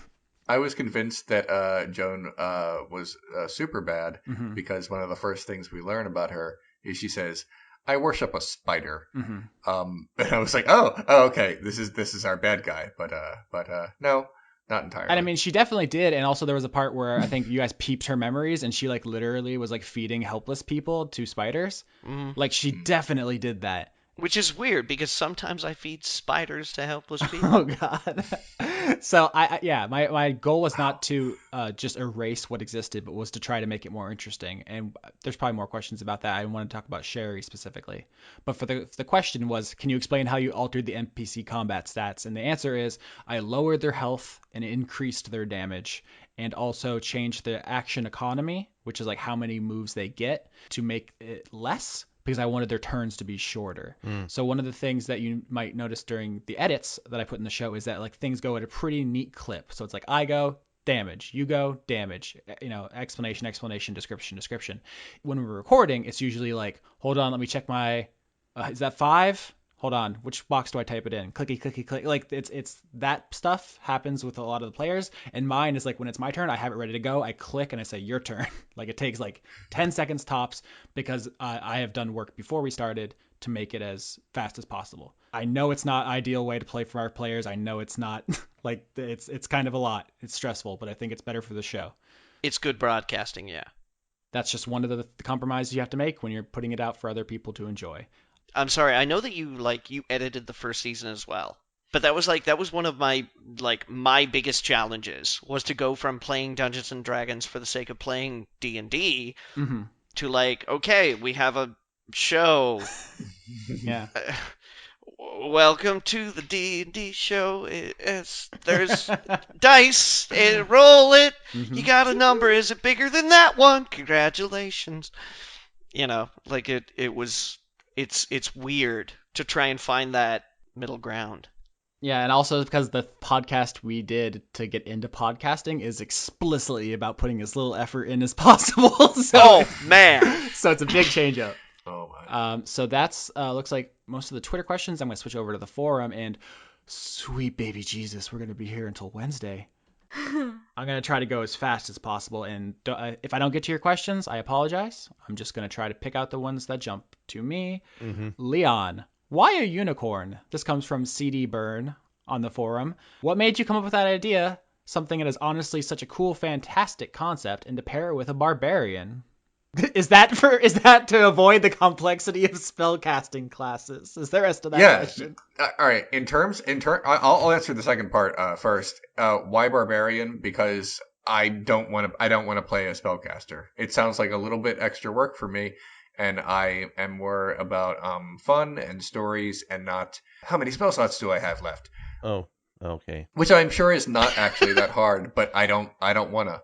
I was convinced that Joan was super bad because one of the first things we learn about her is she says, "I worship a spider." And I was like, "Oh, okay, this is our bad guy." But no, not entirely. And I mean, she definitely did. And also there was a part where I think you guys peeped her memories, and she like literally was like feeding helpless people to spiders. Like she definitely did that. which is weird because sometimes I feed spiders to helpless people. Oh God. So my goal was not to just erase what existed, but was to try to make it more interesting. And there's probably more questions about that. I want to talk about Sherry specifically. But for the question was, can you explain how you altered the NPC combat stats? And the answer is, I lowered their health and increased their damage, and also changed the action economy, which is like how many moves they get, to make it less, because I wanted their turns to be shorter. So one of the things that you might notice during the edits that I put in the show is that like things go at a pretty neat clip. So it's like I go, damage, you go, damage, explanation, description. When we're recording, it's usually like, hold on, let me check my, is that 5? Hold on, which box do I type it in? Clicky, click. Like it's that stuff happens with a lot of the players. And mine is like, when it's my turn, I have it ready to go. I click and I say, your turn. Like it takes like 10 seconds tops, because I have done work before we started to make it as fast as possible. I know it's not ideal way to play for our players. I know it's not like it's kind of a lot. It's stressful, but I think it's better for the show. It's good broadcasting, yeah. That's just one of the compromises you have to make when you're putting it out for other people to enjoy. I'm sorry, I know that you edited the first season as well. But that was one of my biggest challenges was to go from playing Dungeons and Dragons for the sake of playing D&D Mm-hmm. to okay, we have a show. Yeah. Welcome to the D&D show. There's dice. Roll it. Mm-hmm. You got a number. Is it bigger than that one? Congratulations. It's weird to try and find that middle ground. Yeah, and also because the podcast we did to get into podcasting is explicitly about putting as little effort in as possible. Oh, man. So it's a big change up. Oh my. So that's looks like most of the Twitter questions. I'm going to switch over to the forum, and sweet baby Jesus, we're going to be here until Wednesday. I'm going to try to go as fast as possible, and if I don't get to your questions, I apologize. I'm just going to try to pick out the ones that jump to me. Mm-hmm. Leon, why a unicorn? This comes from CD Burn on the forum. What made you come up with that idea? Something that is honestly such a cool, fantastic concept, and to pair it with a barbarian. Is that to avoid the complexity of spellcasting classes? Is the rest of that question? All right. I'll answer the second part first. Why barbarian? Because I don't want to play a spellcaster. It sounds like a little bit extra work for me, and I am more about fun and stories and not how many spell slots do I have left. Oh, okay. Which I'm sure is not actually that hard, but I don't want to.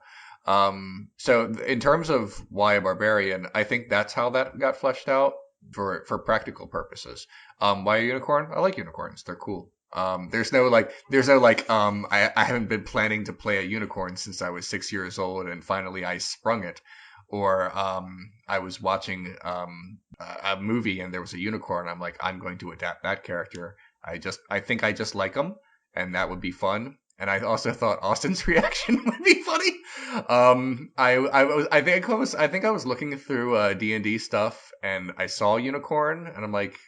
So in terms of why a barbarian, I think that's how that got fleshed out for practical purposes. Why a unicorn? I like unicorns. They're cool. There's no I haven't been planning to play a unicorn since I was 6 years old and finally I sprung it. Or, I was watching, a movie and there was a unicorn. I'm like, I'm going to adapt that character. I think I just like them and that would be fun. And I also thought Austin's reaction would be funny. I think I was looking through D&D stuff and I saw unicorn and I'm like,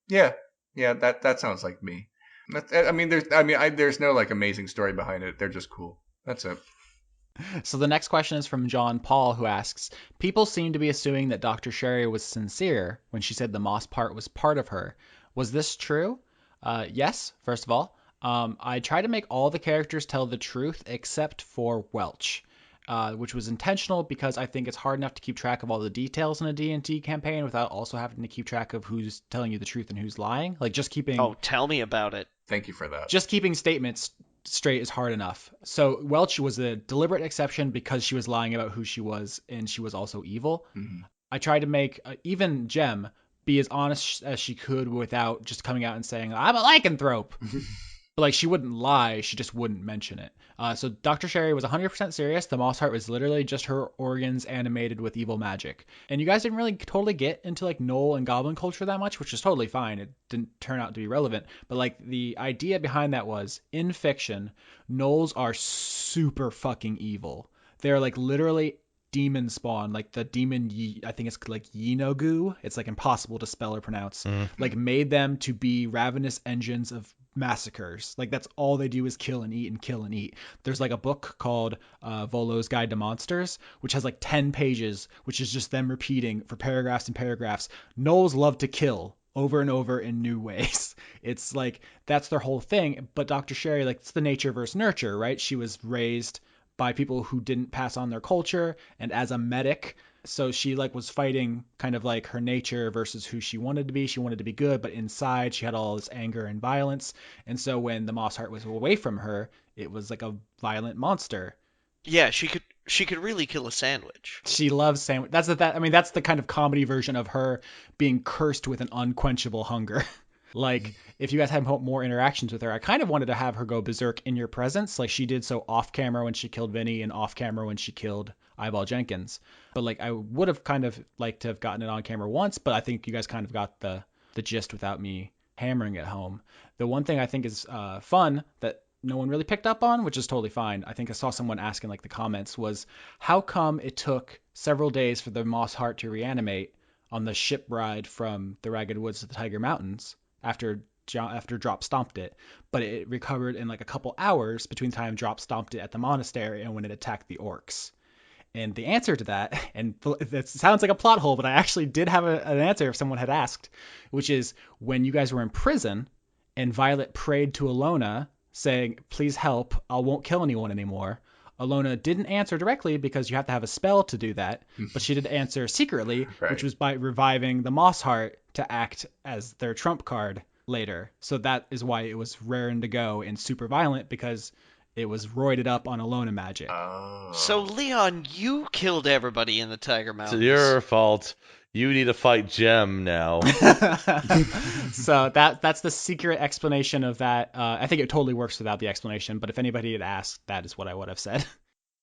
yeah, that sounds like me. There's no like amazing story behind it. They're just cool. That's it. So the next question is from John Paul, who asks, people seem to be assuming that Dr. Sherry was sincere when she said the moss part was part of her. Was this true? Yes, first of all. I tried to make all the characters tell the truth except for Welch, which was intentional because I think it's hard enough to keep track of all the details in a D&D campaign without also having to keep track of who's telling you the truth and who's lying. Like just keeping... Oh, tell me about it. Thank you for that. Just keeping statements straight is hard enough. So Welch was a deliberate exception because she was lying about who she was and she was also evil. Mm-hmm. I tried to make even Jem be as honest as she could without just coming out and saying, I'm a lycanthrope. But like she wouldn't lie, she just wouldn't mention it. So Dr. Sherry was 100% serious. The Moss Heart was literally just her organs animated with evil magic. And you guys didn't really totally get into like Gnoll and Goblin culture that much, which is totally fine. It didn't turn out to be relevant. But like the idea behind that was in fiction, Gnolls are super fucking evil. They're like literally demon spawn, like the demon, I think it's like Yinogu. It's like impossible to spell or pronounce. Like made them to be ravenous engines of massacres. Like that's all they do is kill and eat and kill and eat. There's like a book called Volo's Guide to Monsters, which has like 10 pages, which is just them repeating for paragraphs and paragraphs. Gnolls love to kill over and over in new ways. It's like that's their whole thing. But Dr. Sherry, like it's the nature versus nurture, right? She was raised by people who didn't pass on their culture and as a medic. So she like was fighting kind of like her nature versus who she wanted to be. She wanted to be good, but inside she had all this anger and violence. And so when the Moss Heart was away from her, it was like a violent monster. Yeah, she could really kill a sandwich. She loves sandwich. That's the kind of comedy version of her being cursed with an unquenchable hunger. Like, if you guys had more interactions with her, I kind of wanted to have her go berserk in your presence, like she did so off camera when she killed Vinny and off camera when she killed Eyeball Jenkins. But like, I would have kind of liked to have gotten it on camera once, but I think you guys kind of got the gist without me hammering it home. The one thing I think is fun that no one really picked up on, which is totally fine. I think I saw someone ask in like the comments was, how come it took several days for the Moss Heart to reanimate, on the ship ride from the Ragged Woods to the Tiger Mountains after Drop stomped it, but it recovered in like a couple hours between the time Drop stomped it at the monastery and when it attacked the orcs. And the answer to that, and it sounds like a plot hole, but I actually did have an answer if someone had asked, which is when you guys were in prison and Violet prayed to Alona saying, please help, I won't kill anyone anymore. Alona didn't answer directly because you have to have a spell to do that, but she did answer secretly, Right. which was by reviving the Moss Heart to act as their trump card later. So that is why it was raring to go and super violent, because it was roided up on Alona magic. Oh. So, Leon, you killed everybody in the Tiger It's Mountains. your fault. You need to fight Gem now. So that's the secret explanation of that. I think it totally works without the explanation, but if anybody had asked, that is what I would have said.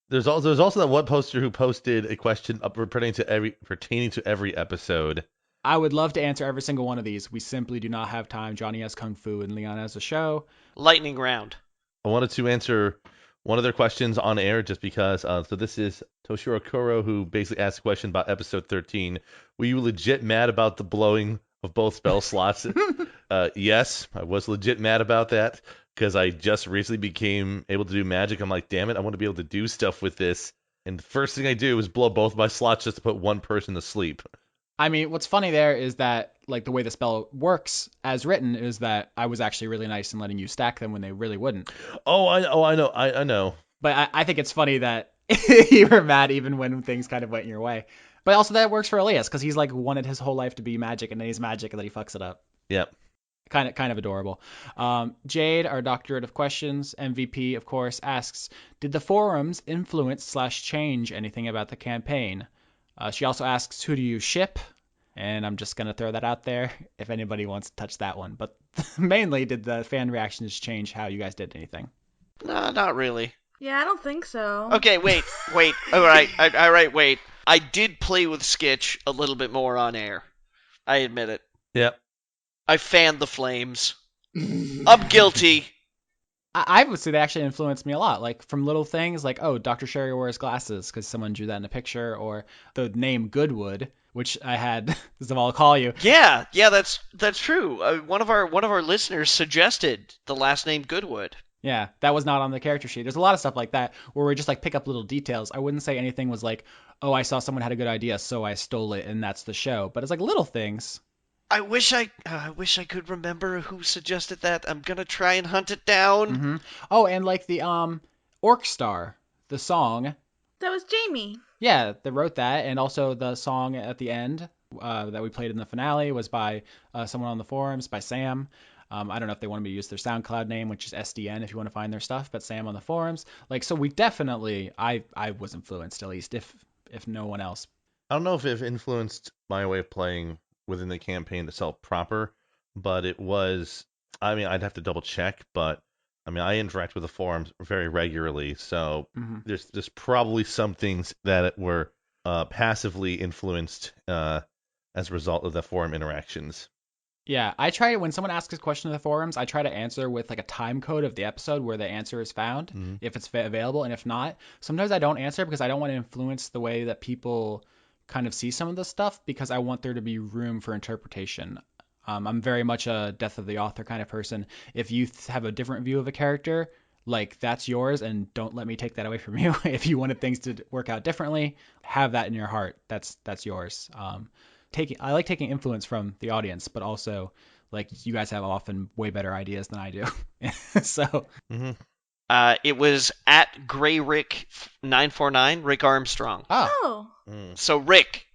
There's also that one poster who posted a question pertaining to every episode. I would love to answer every single one of these. We simply do not have time. Johnny has Kung Fu and Leon has a show. Lightning round. I wanted to answer one of their questions on air just because. So this is Toshiro Kuro, who basically asked a question about episode 13. Were you legit mad about the blowing of both spell slots? Yes, I was legit mad about that because I just recently became able to do magic. I'm like, damn it, I want to be able to do stuff with this. And the first thing I do is blow both my slots just to put one person to sleep. I mean, what's funny there is that, like, the way the spell works as written is that I was actually really nice in letting you stack them when they really wouldn't. I know. But I think it's funny that you were mad even when things kind of went your way. But also that works for Elias, because he's, like, wanted his whole life to be magic, and then he's magic, and then he fucks it up. Yep. Kind of adorable. Jade, our Doctorate of Questions, MVP, of course, asks, did the forums influence/change anything about the campaign? She also asks, who do you ship? And I'm just going to throw that out there if anybody wants to touch that one. But mainly, did the fan reactions change how you guys did anything? No, not really. Yeah, I don't think so. Okay, wait. All right, wait. I did play with Skitch a little bit more on air. I admit it. Yep. I fanned the flames. I'm guilty. I would say they actually influenced me a lot, like from little things like, oh, Dr. Sherry wears glasses because someone drew that in a picture, or the name Goodwood, which I had, as I'll call you. Yeah, that's true. One of our listeners suggested the last name Goodwood. Yeah, that was not on the character sheet. There's a lot of stuff like that where we just like pick up little details. I wouldn't say anything was like, oh, I saw someone had a good idea, so I stole it, and that's the show. But it's like little things. I wish I could remember who suggested that. I'm gonna try and hunt it down. Mm-hmm. Oh, and like the Orc Star, the song. That was Jamie. Yeah, they wrote that, and also the song at the end that we played in the finale was by someone on the forums, by Sam. I don't know if they wanted me to use their SoundCloud name, which is SDN if you want to find their stuff, but Sam on the forums. Like, so we definitely, I was influenced, at least, if no one else. I don't know if it influenced my way of playing within the campaign itself proper, but it was, I mean, I'd have to double check, but I mean, I interact with the forums very regularly, so there's probably some things that were passively influenced as a result of the forum interactions. Yeah, I try, when someone asks a question in the forums, I try to answer with like a time code of the episode where the answer is found, if it's available, and if not, sometimes I don't answer because I don't want to influence the way that people kind of see some of the stuff, because I want there to be room for interpretation. I'm very much a death of the author kind of person. If you have a different view of a character, like, that's yours, and don't let me take that away from you. If you wanted things to work out differently, have that in your heart. That's yours. I like taking influence from the audience, but also, like, you guys have often way better ideas than I do. So. It was at GrayRick949, Rick Armstrong. Oh. So Rick,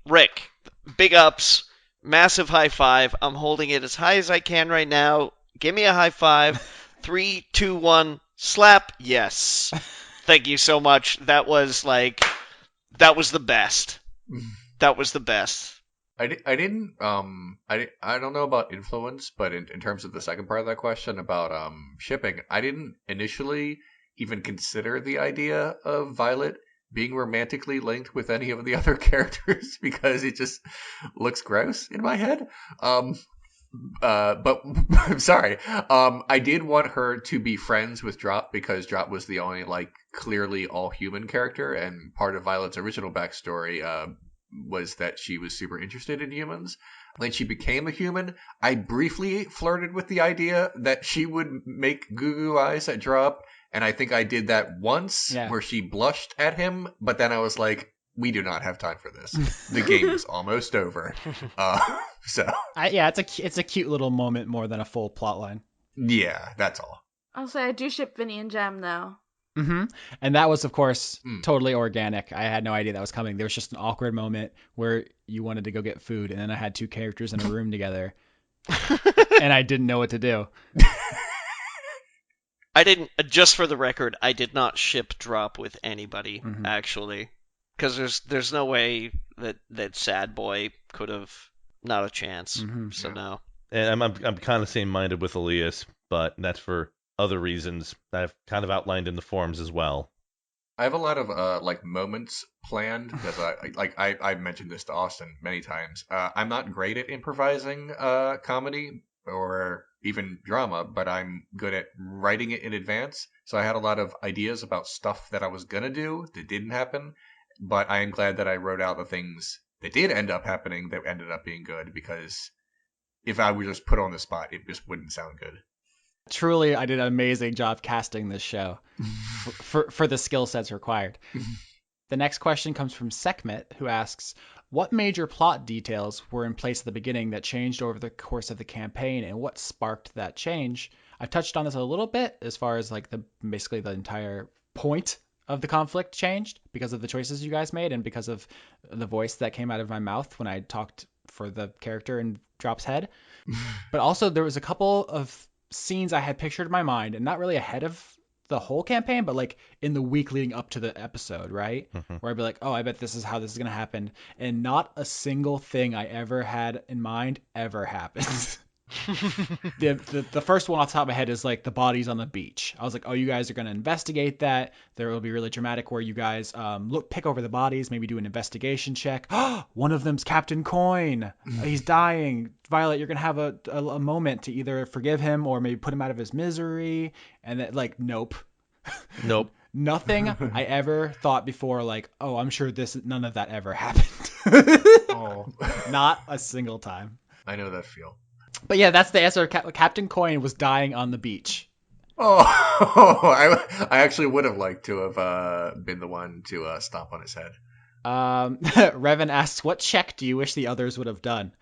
big ups, massive high five. I'm holding it as high as I can right now. Give me a high five. 3, 2, 1, slap. Yes. Thank you so much. That was the best. That was the best. I don't know about influence, but in terms of the second part of that question about shipping, I didn't initially even consider the idea of Violet being romantically linked with any of the other characters because it just looks gross in my head. But I'm sorry. I did want her to be friends with Drop because Drop was the only like clearly all human character, and part of Violet's original backstory, was that she was super interested in humans. When she became a human, I briefly flirted with the idea that she would make goo goo eyes at Drop, and I think I did that once where she blushed at him, but then I was like, we do not have time for this. The game is almost over. It's a cute little moment more than a full plot line. Yeah, that's all. I'll say I do ship Vinny and Gem though. Mm-hmm. And that was, of course, totally organic. I had no idea that was coming. There was just an awkward moment where you wanted to go get food, and then I had two characters in a room together, and I didn't know what to do. I didn't. Just for the record, I did not ship Drop with anybody, actually, because there's no way that Sad Boy could have. Not a chance. So no. And I'm kind of same-minded with Elias, but that's for other reasons that I've kind of outlined in the forums as well. I have a lot of moments planned because I mentioned this to Austin many times. I'm not great at improvising comedy or even drama, but I'm good at writing it in advance. So I had a lot of ideas about stuff that I was gonna do that didn't happen, but I am glad that I wrote out the things that did end up happening that ended up being good, because if I were just put on the spot, it just wouldn't sound good. Truly, I did an amazing job casting this show for the skill sets required. The next question comes from Sekhmet, who asks, what major plot details were in place at the beginning that changed over the course of the campaign, and what sparked that change? I've touched on this a little bit as far as like basically the entire point of the conflict changed because of the choices you guys made and because of the voice that came out of my mouth when I talked for the character in Drop's head. But also there was a couple of scenes I had pictured in my mind, and not really ahead of the whole campaign, but like in the week leading up to the episode, right? Where I'd be like, oh, I bet this is how this is going to happen. And not a single thing I ever had in mind ever happened. The first one off the top of my head is like the bodies on the beach. I was like, oh, you guys are going to investigate that. There will be really dramatic where you guys pick over the bodies, maybe do an investigation check. One of them's Captain Coin. He's dying. Violet, you're going to have a moment to either forgive him or maybe put him out of his misery. And then like, nope. Nothing I ever thought before, like, oh, I'm sure none of that ever happened. Not a single time. I know that feel. But yeah, that's the answer. Captain Coin was dying on the beach. Oh, I actually would have liked to have been the one to stomp on his head. Revan asks, what check do you wish the others would have done?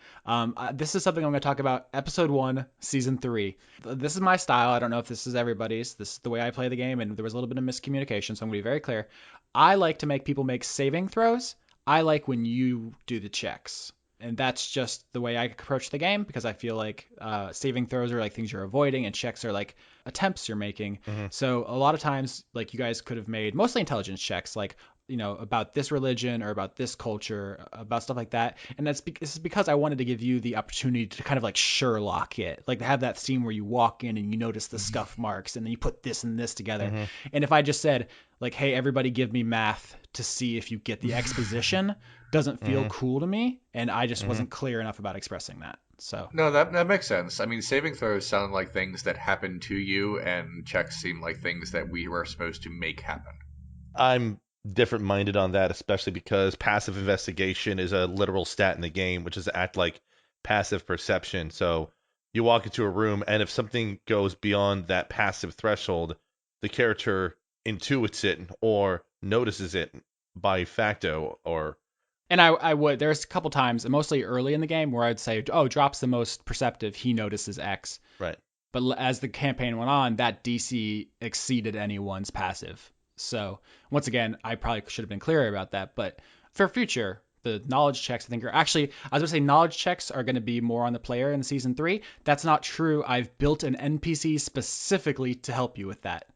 This is something I'm going to talk about episode 1, season 3. This is my style. I don't know if this is everybody's. This is the way I play the game, and there was a little bit of miscommunication, so I'm going to be very clear. I like to make people make saving throws. I like when you do the checks. And that's just the way I approach the game, because I feel like saving throws are like things you're avoiding and checks are like attempts you're making. So a lot of times, like, you guys could have made mostly intelligence checks, like, you know, about this religion or about this culture, about stuff like that. And this is because I wanted to give you the opportunity to kind of like Sherlock it, like have that scene where you walk in and you notice the scuff marks and then you put this and this together. And if I just said like, hey, everybody give me math to see if you get the exposition, doesn't feel cool to me. And I just wasn't clear enough about expressing that. So no, that makes sense. I mean, saving throws sound like things that happen to you, and checks seem like things that we were supposed to make happen. I'm different minded on that, especially because passive investigation is a literal stat in the game, which is to act like passive perception. So you walk into a room, and if something goes beyond that passive threshold, the character intuits it or notices it by facto. And I would, there's a couple times, mostly early in the game, where I'd say, oh, Drop's the most perceptive, he notices X. Right. But as the campaign went on, that DC exceeded anyone's passive. So once again, I probably should have been clearer about that. But for future, the knowledge checks, I think, are actually, I was going to say knowledge checks are going to be more on the player in season 3. That's not true. I've built an NPC specifically to help you with that.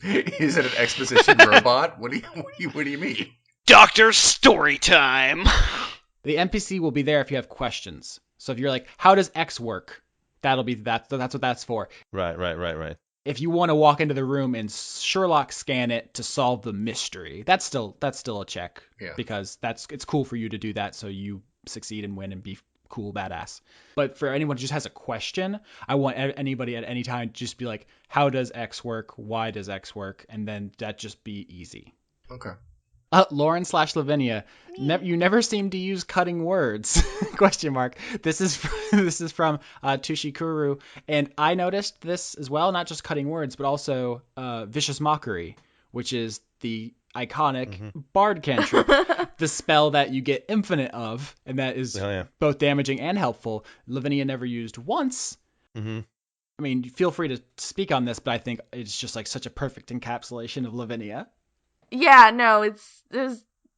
Is it an exposition robot? What do you mean? Doctor story time. The NPC will be there if you have questions. So if you're like, how does X work? That'll be that. That's what that's for. Right. If you want to walk into the room and Sherlock scan it to solve the mystery, that's still a check. Yeah. Because it's cool for you to do that, so you succeed and win and be cool badass. But for anyone who just has a question, I want anybody at any time to just be like, how does X work? Why does X work? And then that just be easy. Okay. Lauren/Lavinia, you never seem to use cutting words. Question mark. This is from Tushikuru, and I noticed this as well. Not just cutting words, but also vicious mockery, which is the iconic bard cantrip, the spell that you get infinite of, and that is both damaging and helpful. Lavinia never used once. I mean, feel free to speak on this, but I think it's just like such a perfect encapsulation of Lavinia. Yeah, no, it's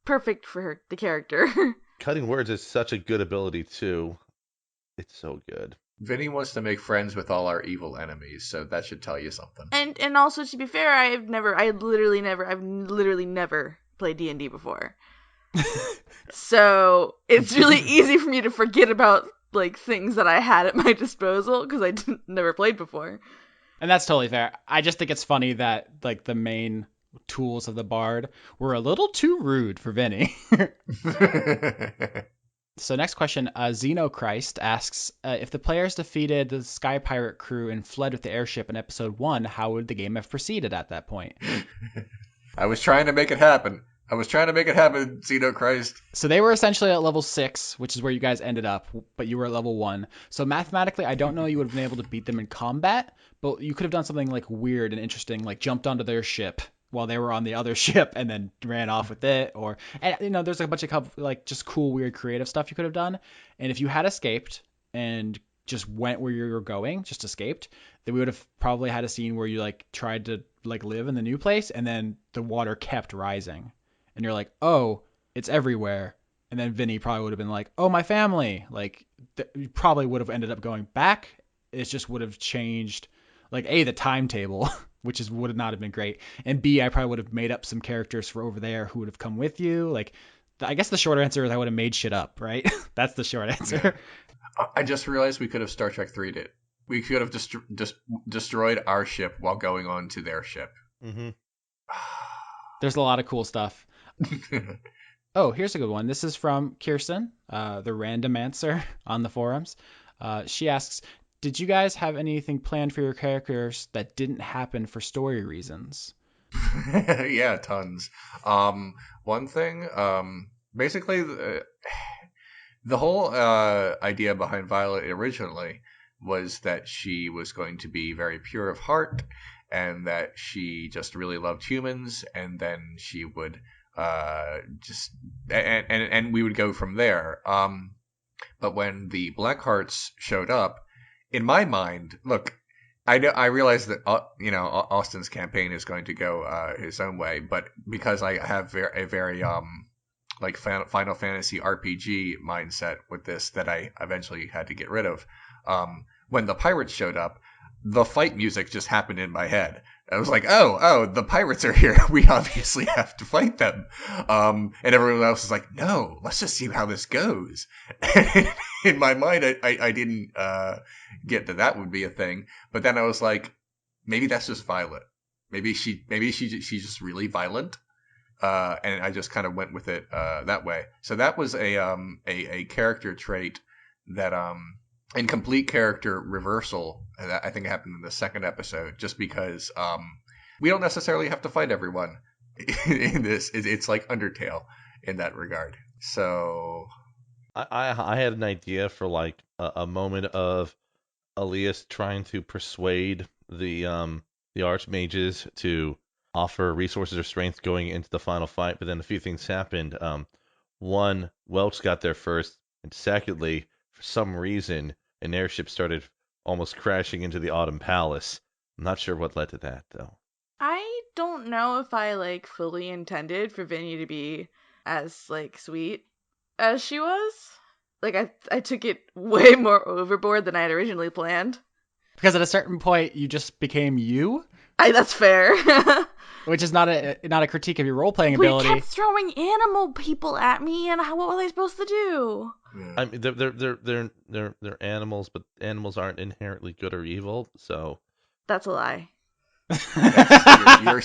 perfect for the character. Cutting words is such a good ability too. It's so good. Vinny wants to make friends with all our evil enemies, so that should tell you something. And also, to be fair, I've literally never played D&D before. So it's really easy for me to forget about like things that I had at my disposal because I never played before. And that's totally fair. I just think it's funny that like the main tools of the bard were a little too rude for Vinny. So next question, Xenochrist asks, if the players defeated the Sky Pirate crew and fled with the airship in episode 1, how would the game have proceeded at that point? I was trying to make it happen, Xenochrist. So they were essentially at level 6, which is where you guys ended up, but you were at level 1. So mathematically, I don't know you would have been able to beat them in combat, but you could have done something like weird and interesting, like jumped onto their ship while they were on the other ship and then ran off with it, and you know, there's a bunch of like just cool, weird, creative stuff you could have done. And if you had escaped and just went where you were going, just escaped, then we would have probably had a scene where you like tried to like live in the new place, and then the water kept rising, and you're like, oh, it's everywhere. And then Vinny probably would have been like, oh, my family. Like, you probably would have ended up going back. It just would have changed, like, A, the timetable, which would not have been great. And B, I probably would have made up some characters for over there who would have come with you. Like, I guess the short answer is I would have made shit up, right? That's the short answer. Yeah. I just realized we could have Star Trek 3'd it. We could have destroyed our ship while going on to their ship. There's a lot of cool stuff. Oh, here's a good one. This is from Kirsten, the random answer on the forums. She asks, did you guys have anything planned for your characters that didn't happen for story reasons? Yeah, tons. One thing, basically, the whole idea behind Violet originally was that she was going to be very pure of heart, and that she just really loved humans, and then she would and we would go from there. But when the Blackhearts showed up, in my mind, look, I realize that Austin's campaign is going to go his own way, but because I have a very like Final Fantasy RPG mindset with this that I eventually had to get rid of. When the pirates showed up, the fight music just happened in my head. I was like, oh, the pirates are here. We obviously have to fight them. And everyone else was like, no, let's just see how this goes. In my mind, I didn't get that would be a thing. But then I was like, maybe that's just Violet. Maybe she's just really violent. And I just kind of went with it that way. So that was a character trait that in complete character reversal, I think it happened in the second episode, just because we don't necessarily have to fight everyone in this. It's like Undertale in that regard. So I had an idea for like a moment of Elias trying to persuade the archmages to offer resources or strength going into the final fight, but then a few things happened. One, Welch got there first, and secondly, for some reason, an airship started almost crashing into the Autumn Palace. I'm not sure what led to that, though. I don't know if I like fully intended for Vinny to be as like sweet as she was. Like I took it way more overboard than I had originally planned. Because at a certain point, you just became you. That's fair. Which is not a critique of your role playing ability. We kept throwing animal people at me, and what was I supposed to do? I mean, they're animals, but animals aren't inherently good or evil. So that's a lie. You're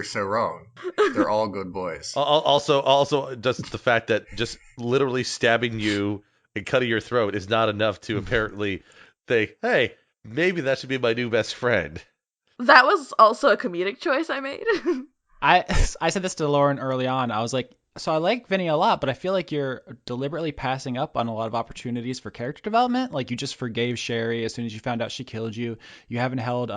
so wrong. They're all good boys. Also, just the fact that just literally stabbing you and cutting your throat is not enough to apparently think, hey, maybe that should be my new best friend. That was also a comedic choice I made. I I said this to Lauren early on. I was like, so I like Vinny a lot, but I feel like you're deliberately passing up on a lot of opportunities for character development. Like you just forgave Sherry as soon as you found out she killed you. You haven't held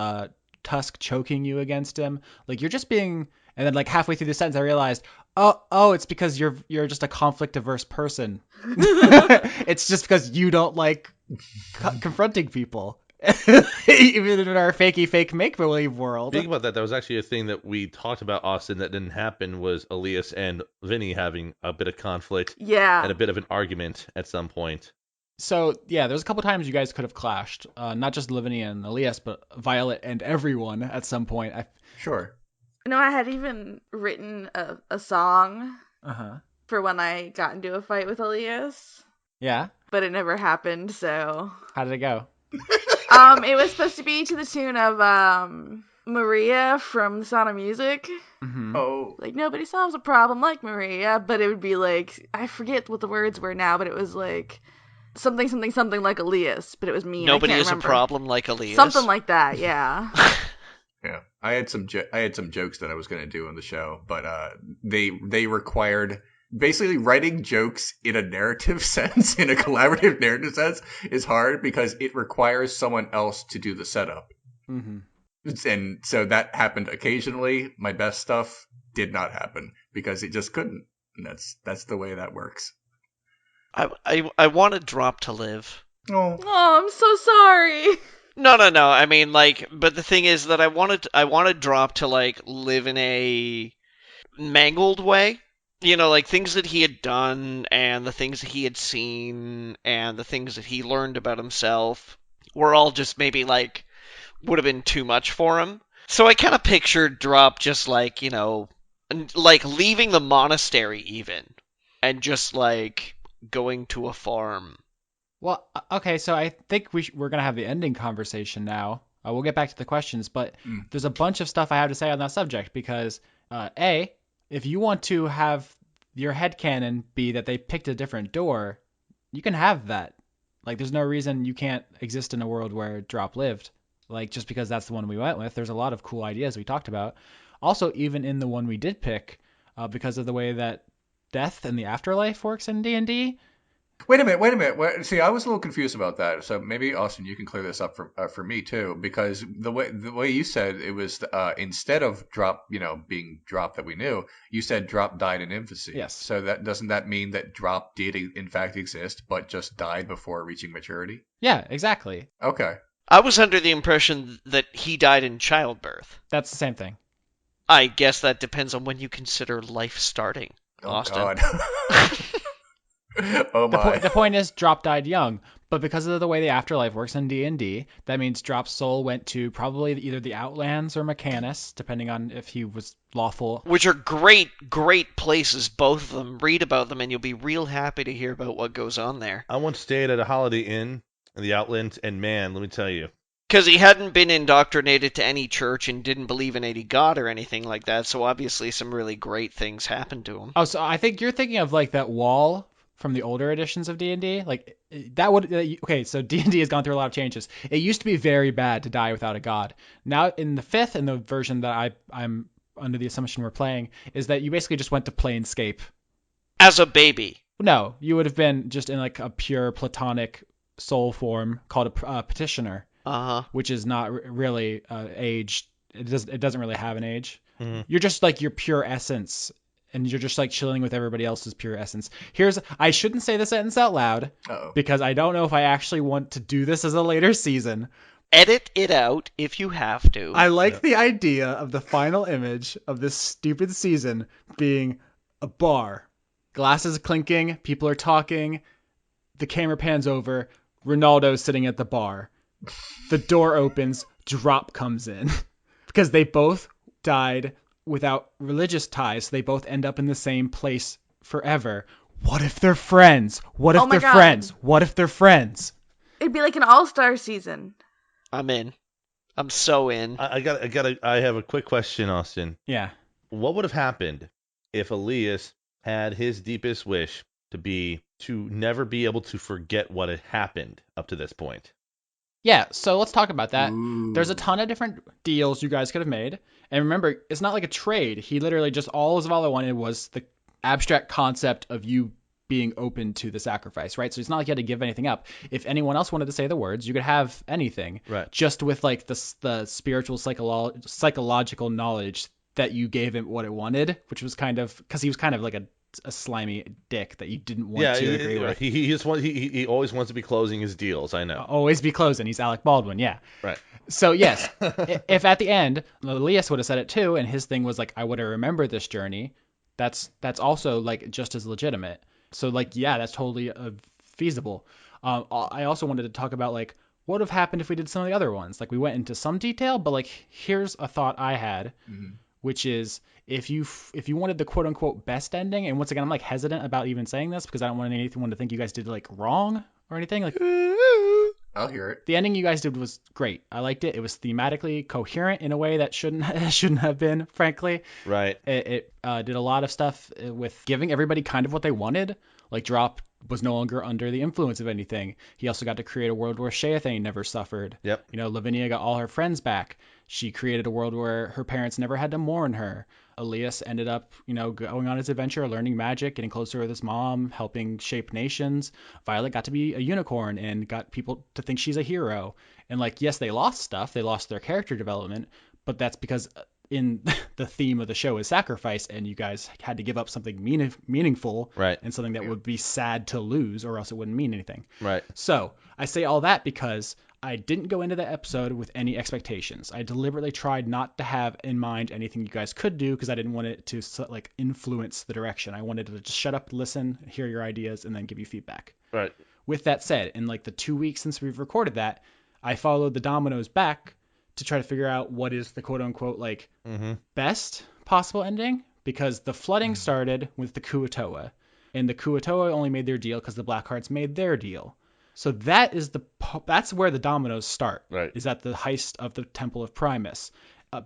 Tusk choking you against him. Like you're just being. And then like halfway through the sentence, I realized, oh, it's because you're just a conflict averse person. It's just because you don't like confronting people. Even in our fakey fake make believe world. Speaking about that, that was actually a thing that we talked about, Austin, that didn't happen was Elias and Vinny having a bit of conflict Yeah. and a bit of an argument at some point. So yeah, there's a couple times you guys could have clashed, not just Lavinia and Elias, but Violet and everyone at some point. Sure. No, I had even written a song Uh-huh. for when I got into a fight with Elias, Yeah. but it never happened, so... How did it go? It was supposed to be to the tune of, Maria from The Sound of Music. Mm-hmm. Oh. Like, nobody solves a problem like Maria, but it would be like, I forget what the words were now, but it was like, something, something, something like Elias, but it was mean. Nobody I can't is remember. a problem like Elias. Something like that, yeah. Yeah, I had some jokes that I was going to do on the show, but they required basically writing jokes in a narrative sense, in a collaborative narrative sense, is hard because it requires someone else to do the setup, Mm-hmm. and so that happened occasionally. My best stuff did not happen because it just couldn't, and that's the way that works. I want to drop to live. Oh, Oh, I'm so sorry. No. I mean, like, but the thing is that I wanted Drop to like live in a mangled way. You know, like things that he had done and the things that he had seen and the things that he learned about himself were all just maybe like would have been too much for him. So I kind of pictured Drop just like, like leaving the monastery even and just like going to a farm. Well, okay, so I think we're gonna have the ending conversation now. We'll get back to the questions, but there's a bunch of stuff I have to say on that subject because A, if you want to have your headcanon be that they picked a different door, you can have that. Like, there's no reason you can't exist in a world where Drop lived. Like, just because that's the one we went with, there's a lot of cool ideas we talked about. Also, even in the one we did pick, because of the way that death and the afterlife works in D&D. wait a minute. See, I was a little confused about that. So maybe Austin, you can clear this up for me too, because the way you said it was instead of Drop, being Drop that we knew, you said Drop died in infancy. Yes. So doesn't that mean that Drop did in fact exist, but just died before reaching maturity? Yeah, exactly. Okay. I was under the impression that he died in childbirth. That's the same thing. I guess that depends on when you consider life starting, Oh Austin. God. Oh my. The point is, Drop died young, but because of the way the afterlife works in D&D, that means Drop's soul went to probably either the Outlands or Mechanus, depending on if he was lawful. Which are great places, both of them. Read about them, and you'll be real happy to hear about what goes on there. I once stayed at a Holiday Inn in the Outlands, and man, let me tell you. Because he hadn't been indoctrinated to any church and didn't believe in any god or anything like that, so obviously some really great things happened to him. Oh, so I think you're thinking of like that wall from the older editions of D&D. Like that would okay, so D&D has gone through a lot of changes. It used to be very bad to die without a god. Now in the 5th and the version that I'm under the assumption we're playing is that you basically just went to Planescape. As a baby. No, you would have been just in like a pure platonic soul form called a petitioner. Uh-huh. Which is not really aged. It doesn't really have an age. Mhm. You're just like your pure essence, and you're just like chilling with everybody else's pure essence. I shouldn't say the sentence out loud because I don't know if I actually want to do this as a later season. Edit it out if you have to. I like the idea of the final image of this stupid season being a bar, glasses clinking, people are talking, the camera pans over, Ronaldo's sitting at the bar. The door opens, Drop comes in. Because they both died without religious ties. So they both end up in the same place forever. What if they're friends? What if they're friends? What if they're friends? It'd be like an all-star season. I'm in. I'm so in. I have a quick question, Austin. Yeah. What would have happened if Elias had his deepest wish to never be able to forget what had happened up to this point? Yeah, so let's talk about that. Ooh. There's a ton of different deals you guys could have made. And remember, it's not like a trade. He literally just, all Zavala wanted was the abstract concept of you being open to the sacrifice, right? So it's not like you had to give anything up. If anyone else wanted to say the words, you could have anything. Right. Just with like the spiritual, psychological knowledge that you gave him what it wanted, which was kind of, because he was kind of like a slimy dick that you didn't want to agree with. He always wants to be closing his deals. I know. Always be closing. He's Alec Baldwin, yeah. Right. So yes, if at the end Elias would have said it too, and his thing was like, I would have remembered this journey, that's also like just as legitimate. So like, yeah, that's totally feasible. I also wanted to talk about like what would have happened if we did some of the other ones. Like we went into some detail, but like here's a thought I had, which is if you wanted the quote unquote best ending, and once again I'm like hesitant about even saying this because I don't want anyone to think you guys did like wrong or anything. Like I'll hear it. the ending you guys did was great. I liked it. It was thematically coherent in a way that shouldn't have been, frankly. Right. It did a lot of stuff with giving everybody kind of what they wanted. Like Drop was no longer under the influence of anything. He also got to create a world where Sheathane never suffered. Yep. You know, Lavinia got all her friends back. She created a world where her parents never had to mourn her. Elias ended up, you know, going on his adventure, learning magic, getting closer with his mom, helping shape nations. Violet got to be a unicorn and got people to think she's a hero. And like, yes, they lost stuff. They lost their character development, but that's because in the theme of the show is sacrifice, and you guys had to give up something meaningful, Right. and something that would be sad to lose, or else it wouldn't mean anything. Right. So I say all that because I didn't go into the episode with any expectations. I deliberately tried not to have in mind anything you guys could do because I didn't want it to like influence the direction. I wanted to just shut up, listen, hear your ideas, and then give you feedback. Right. With that said, in like the 2 weeks since we've recorded that, I followed the dominoes back to try to figure out what is the quote unquote like best possible ending, because the flooding started with the Kuatoa, and the Kuatoa only made their deal because the Blackhearts made their deal. So that's where the dominoes start. Right. Is at the heist of the Temple of Primus.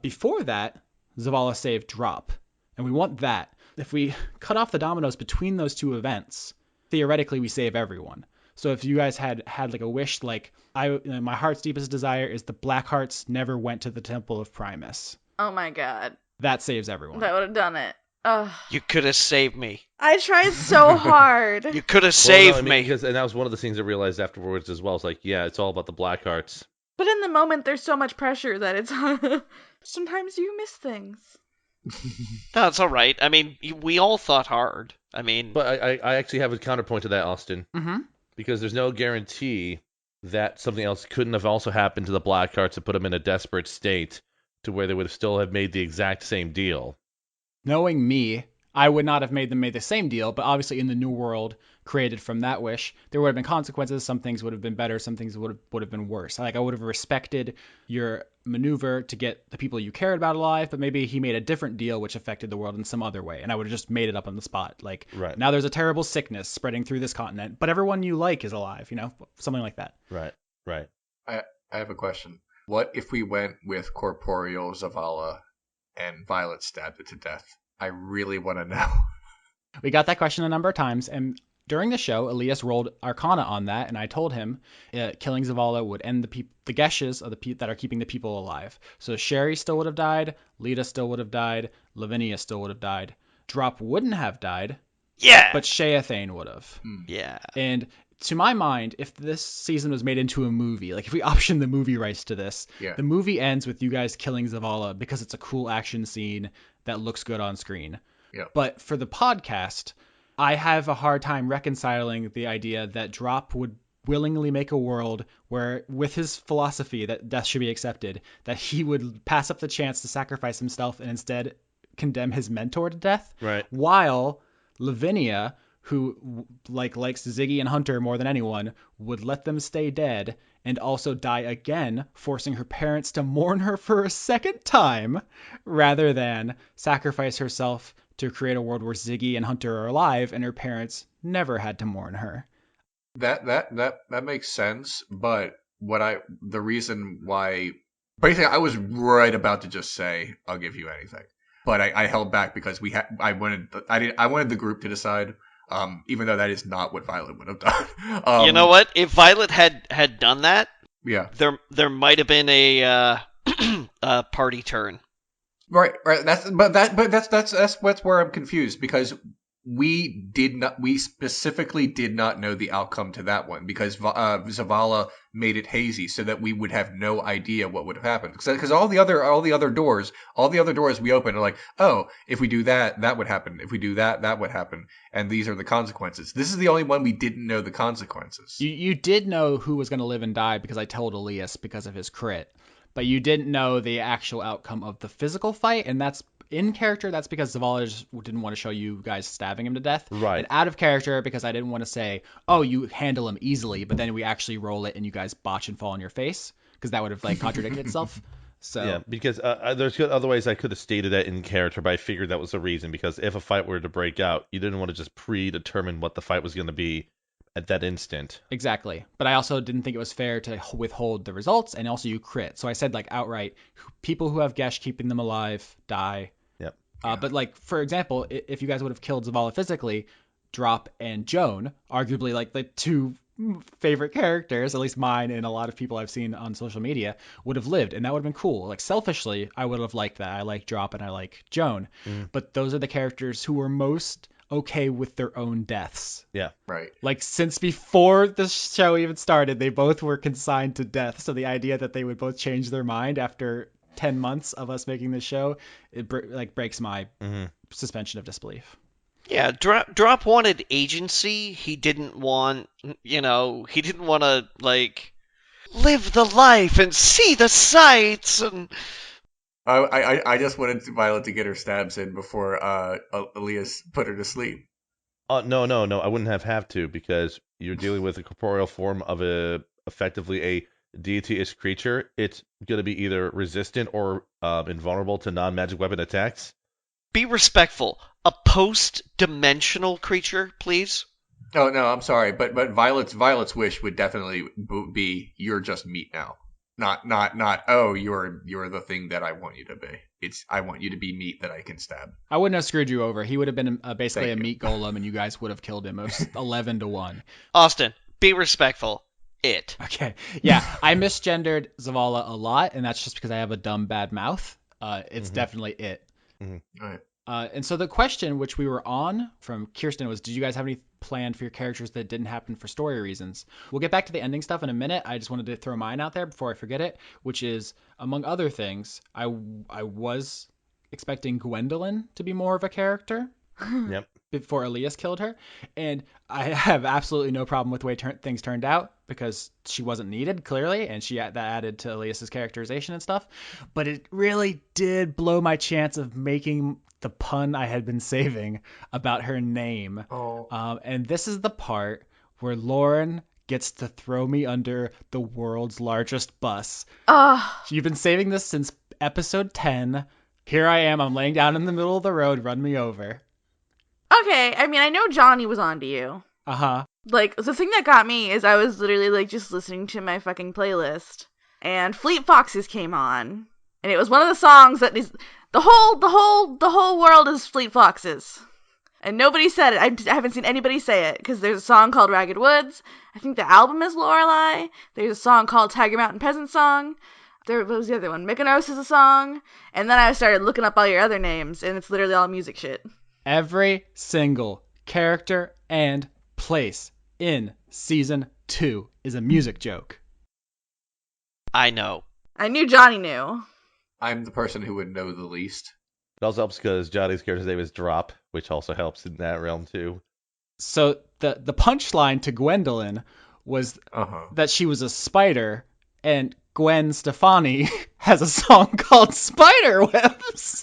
Before that, Zavala saved Drop, and we want that. If we cut off the dominoes between those two events, theoretically we save everyone. So if you guys had like a wish, like my heart's deepest desire is the Blackhearts never went to the Temple of Primus. Oh my god. That saves everyone. That would have done it. Ugh. You could have saved me. I tried so hard. You could have saved me. Because, and that was one of the things I realized afterwards as well. It's like, yeah, it's all about the Blackhearts. But in the moment, there's so much pressure that it's sometimes you miss things. No, it's all right. I mean, we all thought hard. I mean, But I actually have a counterpoint to that, Austin. Mm-hmm. Because there's no guarantee that something else couldn't have also happened to the Blackhearts to put them in a desperate state to where they would have still have made the exact same deal. Knowing me, I would not have made the same deal, but obviously in the new world created from that wish, there would have been consequences. Some things would have been better, some things would have been worse. Like I would have respected your maneuver to get the people you cared about alive, but maybe he made a different deal which affected the world in some other way, and I would have just made it up on the spot. Like, Right. Now there's a terrible sickness spreading through this continent, but everyone you like is alive, you know, something like that. Right. Right. I have a question. What if we went with corporeal Zavala and Violet stabbed it to death? I really want to know. We got that question a number of times, and during the show, Elias rolled Arcana on that, and I told him killing Zavala would end the Geshes of that are keeping the people alive. So Sherry still would have died, Lita still would have died, Lavinia still would have died. Drop wouldn't have died, yeah. but Sheathane would have. Yeah. And to my mind, if this season was made into a movie, like if we optioned the movie rights to this, Yeah. the movie ends with you guys killing Zavala because it's a cool action scene that looks good on screen. Yeah. But for the podcast, I have a hard time reconciling the idea that Drop would willingly make a world where, with his philosophy that death should be accepted, that he would pass up the chance to sacrifice himself and instead condemn his mentor to death. Right. While Lavinia, who likes Ziggy and Hunter more than anyone, would let them stay dead and also die again, forcing her parents to mourn her for a second time, rather than sacrifice herself to create a world where Ziggy and Hunter are alive and her parents never had to mourn her. That makes sense, but the reason why, basically I was right about to just say I'll give you anything, but I held back because I wanted the group to decide. Even though that is not what Violet would have done. You know what? If Violet had done that, Yeah. There might have been a a party turn. Right. That's where I'm confused because we specifically did not know the outcome to that one because Zavala made it hazy so that we would have no idea what would have happened because all the other doors we open are like, oh, if we do that would happen, if we do that would happen, and these are the consequences. This is the only one we didn't know the consequences. You did know who was going to live and die because I told Elias because of his crit, but you didn't know the actual outcome of the physical fight, and that's in character. That's because Zavala just didn't want to show you guys stabbing him to death. Right. And out of character because I didn't want to say, oh, you handle him easily, but then we actually roll it and you guys botch and fall on your face because that would have like contradicted itself. So Yeah, because there's other ways I could have stated that in character, but I figured that was the reason. Because if a fight were to break out, you didn't want to just predetermine what the fight was going to be at that instant. Exactly. But I also didn't think it was fair to withhold the results, and also you crit. So I said like outright, people who have Gesh keeping them alive die. Yep. But like for example, if you guys would have killed Zavala physically, Drop and Joan, arguably like the two favorite characters, at least mine and a lot of people I've seen on social media, would have lived, and that would have been cool. Like selfishly, I would have liked that. I like Drop and I like Joan, but those are the characters who were most okay with their own deaths. Yeah. Right. Like since before the show even started, they both were consigned to death. So the idea that they would both change their mind after 10 months of us making this show, it breaks my suspension of disbelief. Yeah, Drop wanted agency. He didn't want, he didn't want to like live the life and see the sights and. I just wanted Violet to get her stabs in before Elias put her to sleep. No, I wouldn't have to because you're dealing with a corporeal form of effectively a deity-ish creature. It's going to be either resistant or invulnerable to non-magic weapon attacks. Be respectful. A post-dimensional creature, please. Oh no, I'm sorry, but Violet's wish would definitely be you're just meat now. Not oh you're the thing that I want you to be. It's I want you to be meat that I can stab. I wouldn't have screwed you over. He would have been basically Thank a you. meat golem, and you guys would have killed him. It was 11-1. Austin, be respectful. It. Okay. Yeah, I misgendered Zavala a lot, and that's just because I have a dumb bad mouth. It's definitely it. All right. And so the question which we were on from Kirsten was, did you guys have any planned for your characters that didn't happen for story reasons? We'll get back to the ending stuff in a minute. I just wanted to throw mine out there before I forget it, which is, among other things, I was expecting Gwendolyn to be more of a character. Yep. Before Elias killed her, and I have absolutely no problem with the way things turned out because she wasn't needed clearly, and that added to Elias's characterization and stuff. But it really did blow my chance of making the pun I had been saving about her name. And this is the part where Lauren gets to throw me under the world's largest bus. You've been saving this since episode 10. Here I am. I'm laying down in the middle of the road. Run me over. Okay, I mean, I know Johnny was on to you. Uh-huh. Like, the thing that got me is I was literally, like, just listening to my fucking playlist, and Fleet Foxes came on, and it was one of the songs that is, the whole world is Fleet Foxes. And nobody said it. I haven't seen anybody say it, because there's a song called Ragged Woods. I think the album is Lorelei. There's a song called Tiger Mountain Peasant Song. What was the other one? Mykonos is a song. And then I started looking up all your other names, and it's literally all music shit. Every single character and place in season 2 is a music joke. I know. I knew Johnny knew. I'm the person who would know the least. It also helps because Johnny's character's name is Drop, which also helps in that realm too. So the punchline to Gwendolyn was that she was a spider, and Gwen Stefani has a song called Spiderwebs.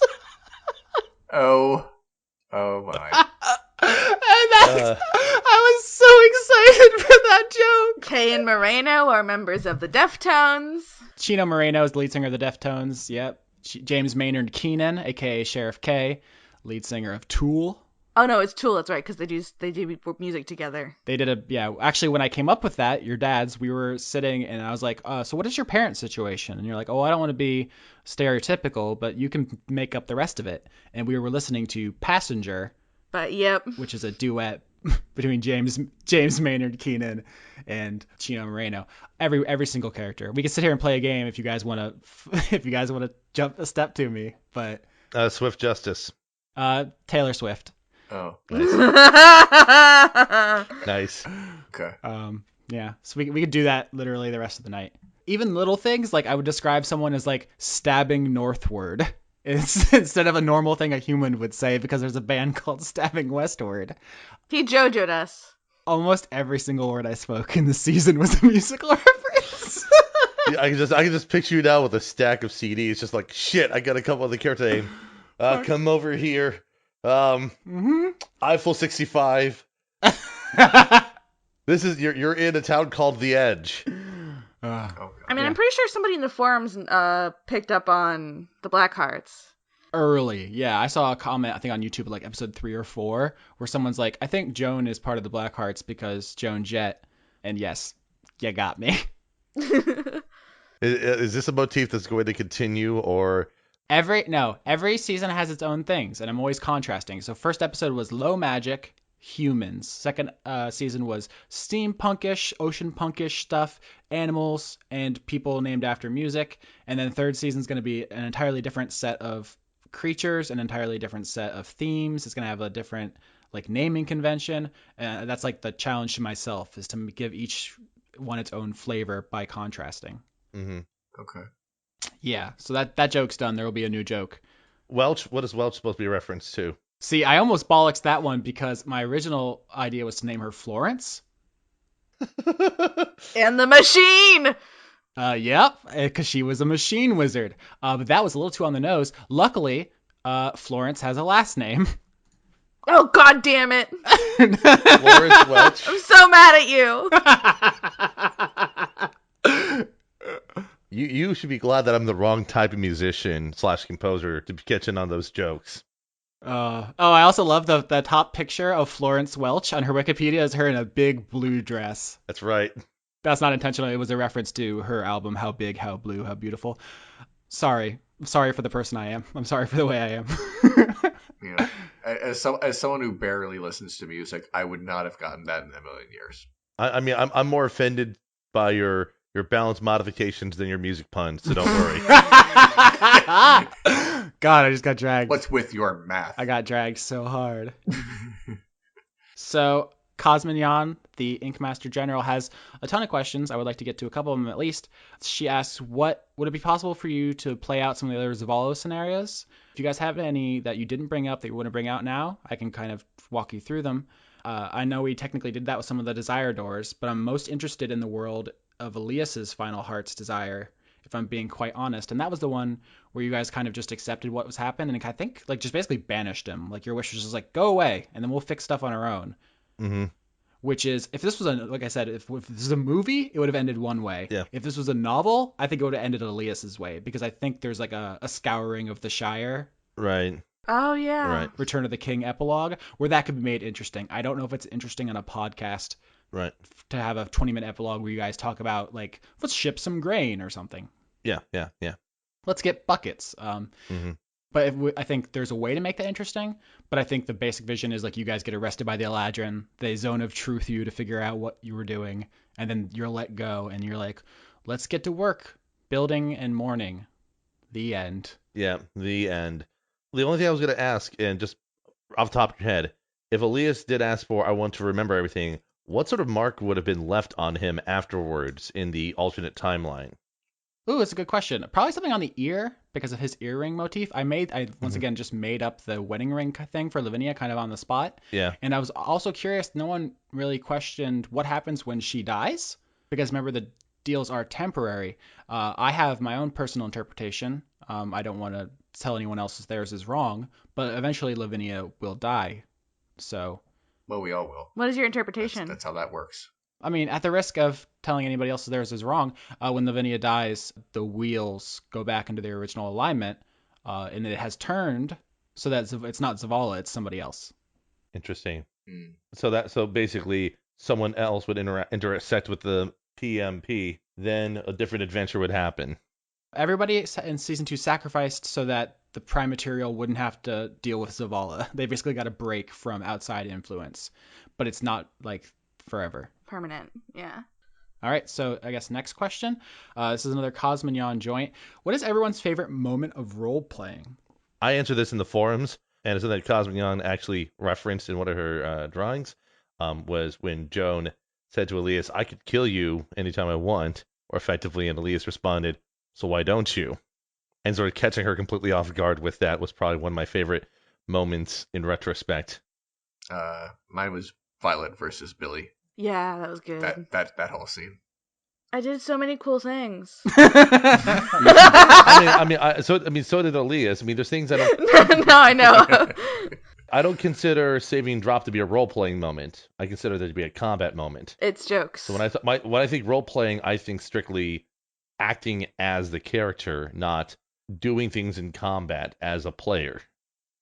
Oh my. And I was so excited for that joke. Kay and Moreno are members of the Deftones. Chino Moreno is the lead singer of the Deftones, yep. James Maynard Keenan, a.k.a. Sheriff K, lead singer of Tool. Oh no, it's Tool, that's right, because they do music together. They did actually when I came up with that, your dad's, we were sitting and I was like, so what is your parents' situation? And you're like, I don't want to be stereotypical, but you can make up the rest of it. And we were listening to Passenger. But yep. Which is a duet between James Maynard Keenan and Chino Moreno. Every single character. We can sit here and play a game if you guys want to jump a step to me, but Swift Justice. Taylor Swift. Oh, Nice. Nice. okay. Yeah, so we could do that literally the rest of the night. Even little things, like I would describe someone as like stabbing northward. It's instead of a normal thing a human would say, because there's a band called Stabbing Westward. He JoJo'd us. Almost every single word I spoke in the season was a musical reference. I can just picture you now with a stack of CDs, just like, shit, I gotta come up with a character name. Come over here. Eiffel 65. This is you're in a town called The Edge. I mean, I'm pretty sure somebody in the forums picked up on the Black Hearts. Early, yeah. I saw a comment, I think on YouTube, like episode 3 or 4, where someone's like, I think Joan is part of the Black Hearts because Joan Jett. And yes, you got me. Is this a motif that's going to continue, or... Every season has its own things, and I'm always contrasting. So first episode was low magic, humans. Second season was steampunkish, ocean punkish stuff, animals, and people named after music. And then third season's going to be an entirely different set of creatures, an entirely different set of themes. It's going to have a different like naming convention. That's like the challenge to myself, is to give each one its own flavor by contrasting. Mm-hmm. Okay. Yeah, so that joke's done. There will be a new joke. Welch? What is Welch supposed to be a reference to? See, I almost bollocksed that one because my original idea was to name her Florence. And the machine! Yep, because she was a machine wizard. But that was a little too on the nose. Luckily, Florence has a last name. Oh, god damn it! Florence Welch. I'm so mad at you! You should be glad that I'm the wrong type of musician / composer to be catching on those jokes. I also love the top picture of Florence Welch on her Wikipedia is her in a big blue dress. That's right. That's not intentional. It was a reference to her album, How Big, How Blue, How Beautiful. Sorry. I'm sorry for the person I am. I'm sorry for the way I am. Yeah. As someone who barely listens to music, I would not have gotten that in a million years. I mean, I'm more offended by your balance modifications than your music puns, so don't worry. God, I just got dragged. What's with your math? I got dragged so hard. So, Cosmignon, the Ink Master General, has a ton of questions. I would like to get to a couple of them at least. She asks, would it be possible for you to play out some of the other Zavala scenarios? If you guys have any that you didn't bring up that you want to bring out now, I can kind of walk you through them. I know we technically did that with some of the Desire Doors, but I'm most interested in the world of Elias's Final Heart's Desire, if I'm being quite honest. And that was the one where you guys kind of just accepted what was happening and I think like just basically banished him. Like your wish was just like, go away, and then we'll fix stuff on our own. Mm-hmm. Which is, if this was like I said, if this is a movie, it would have ended one way. Yeah. If this was a novel, I think it would have ended Elias's way, because I think there's like a scouring of the Shire. Right. Oh, yeah. Right. Return of the King epilogue, where that could be made interesting. I don't know if it's interesting on a podcast. Right. To have a 20-minute epilogue where you guys talk about, like, let's ship some grain or something. Yeah. Let's get buckets. Mm-hmm. But I think there's a way to make that interesting. But I think the basic vision is, like, you guys get arrested by the Eladrin. They zone of truth you to figure out what you were doing. And then you're let go. And you're like, let's get to work. Building and mourning. The end. Yeah, the end. The only thing I was going to ask, and just off the top of your head, if Elias did ask for, I want to remember everything, what sort of mark would have been left on him afterwards in the alternate timeline? Ooh, that's a good question. Probably something on the ear because of his earring motif. I once again just made up the wedding ring thing for Lavinia kind of on the spot. Yeah. And I was also curious, no one really questioned what happens when she dies, because remember the deals are temporary. I have my own personal interpretation. I don't want to tell anyone else theirs is wrong, but eventually Lavinia will die. So. Well, we all will. What is your interpretation? That's how that works. I mean, at the risk of telling anybody else theirs is wrong, when Lavinia dies, the wheels go back into their original alignment, and it has turned so that it's not Zavala, it's somebody else. Interesting. Mm. So basically someone else would intersect with the PMP, then a different adventure would happen. Everybody in season 2 sacrificed so that the Prime material wouldn't have to deal with Zavala. They basically got a break from outside influence, but it's not like forever. Permanent, yeah. All right, so I guess next question. This is another Cosmignon joint. What is everyone's favorite moment of role playing? I answered this in the forums, and it's something that Cosmignon actually referenced in one of her drawings, was when Joan said to Elias, I could kill you anytime I want, or effectively, and Elias responded, so why don't you? And sort of catching her completely off guard with that was probably one of my favorite moments in retrospect. Mine was Violet versus Billy. Yeah, that was good. That whole scene. I did so many cool things. So did Elias. I mean, there's things I don't. No, I know. I don't consider saving drop to be a role playing moment. I consider that to be a combat moment. It's jokes. So when I think role playing, I think strictly acting as the character, not doing things in combat as a player.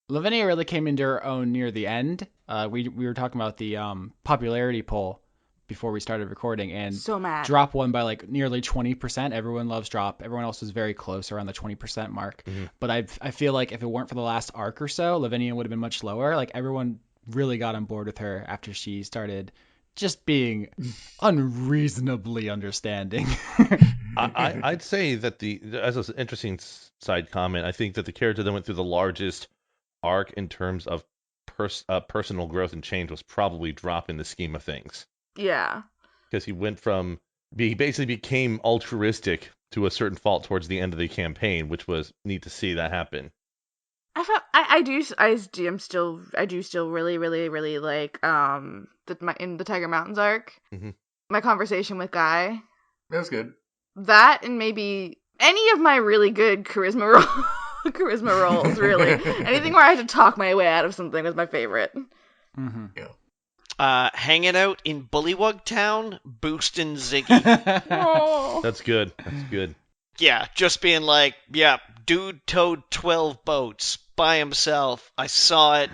Lavinia really came into her own near the end. We were talking about the popularity poll before we started recording, and so mad. Drop won by like nearly 20%. Everyone loves Drop. Everyone else was very close, around the 20% mark. Mm-hmm. But I feel like if it weren't for the last arc or so, Lavinia would have been much lower. Like everyone really got on board with her after she started just being unreasonably understanding. I'd say that as an interesting side comment, I think that the character that went through the largest arc in terms of personal growth and change was probably Drop in the scheme of things. Yeah. Because he basically became altruistic to a certain fault towards the end of the campaign, which was neat to see that happen. I do still really, really, really like in the Tiger Mountains arc. Mm-hmm. My conversation with Guy. That was good. That and maybe any of my really good charisma roles, really. Anything where I had to talk my way out of something was my favorite. Mm-hmm. Yeah. Hanging out in Bullywug Town, boosting Ziggy. Oh. That's good. That's good. Yeah, just being like, yeah, dude towed 12 boats by himself. I saw it.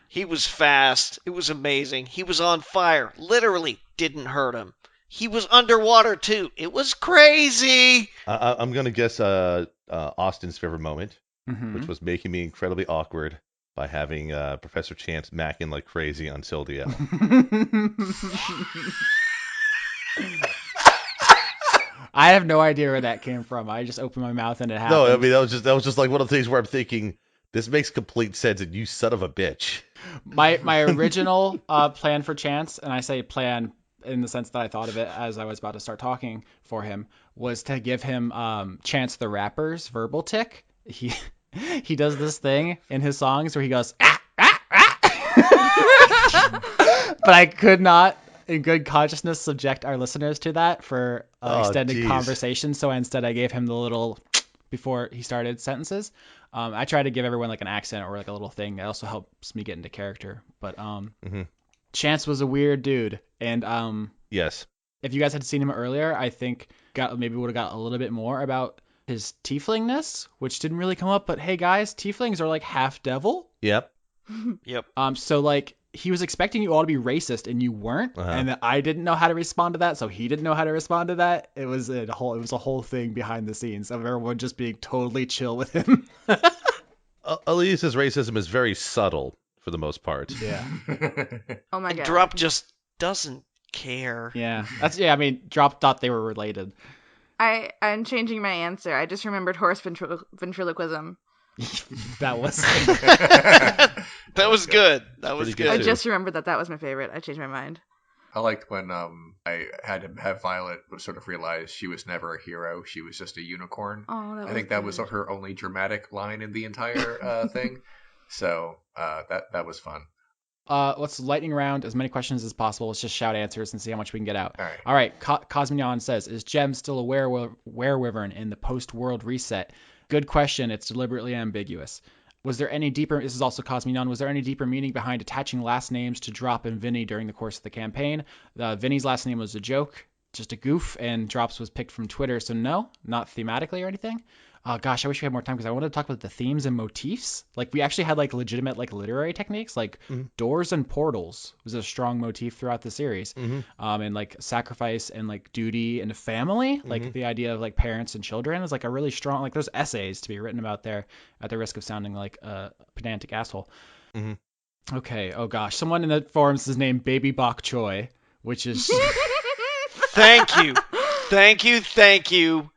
He was fast. It was amazing. He was on fire. Literally didn't hurt him. He was underwater, too. It was crazy. I'm going to guess Austin's favorite moment, mm-hmm. which was making me incredibly awkward by having Professor Chance macking like crazy on Sildiel. I have no idea where that came from. I just opened my mouth and it happened. No, I mean that was just like one of the things where I'm thinking, this makes complete sense, and you son of a bitch. My original plan for Chance, and I say plan in the sense that I thought of it as I was about to start talking for him, was to give him Chance the Rapper's verbal tick. He does this thing in his songs where he goes, ah, ah, ah. But I could not, in good consciousness, subject our listeners to that for extended conversation. So instead I gave him the little before he started sentences. I try to give everyone like an accent or like a little thing. It also helps me get into character. But mm-hmm. Chance was a weird dude. And yes, if you guys had seen him earlier, I think maybe would have got a little bit more about his tieflingness, which didn't really come up, but hey guys, tieflings are like half devil. Yep. Yep. So like he was expecting you all to be racist and you weren't, and I didn't know how to respond to that, so he didn't know how to respond to that. It was a whole thing behind the scenes of everyone just being totally chill with him. Elias's racism is very subtle for the most part. Yeah. Oh my god. Drop just doesn't care. Yeah. I mean, Drop thought they were related. I'm changing my answer. I just remembered horse ventriloquism. That was that was good. That was good. I just remembered that was my favorite. I changed my mind. I liked when I had to have Violet sort of realize she was never a hero. She was just a unicorn. Oh, I think that was her only dramatic line in the entire thing. So that was fun. Let's lightning round as many questions as possible. Let's just shout answers and see how much we can get out. All right. Cosmignon says, is Jem still a werewolf in the post-world reset? Good question. It's deliberately ambiguous. Was there any deeper, this is also Cosmignon, was there any deeper meaning behind attaching last names to Drop and Vinny during the course of the campaign? Vinny's last name was a joke, just a goof, and Drop's was picked from Twitter, so no, not thematically or anything. Oh gosh, I wish we had more time because I wanted to talk about the themes and motifs. Like we actually had like legitimate like literary techniques, like doors and portals was a strong motif throughout the series, and like sacrifice and like duty and family, like the idea of like parents and children is like a really strong. Like there's essays to be written about there, at the risk of sounding like a pedantic asshole. Okay. Oh gosh, someone in the forums is named Baby Bok Choi, which is Thank you. Thank you. Thank you.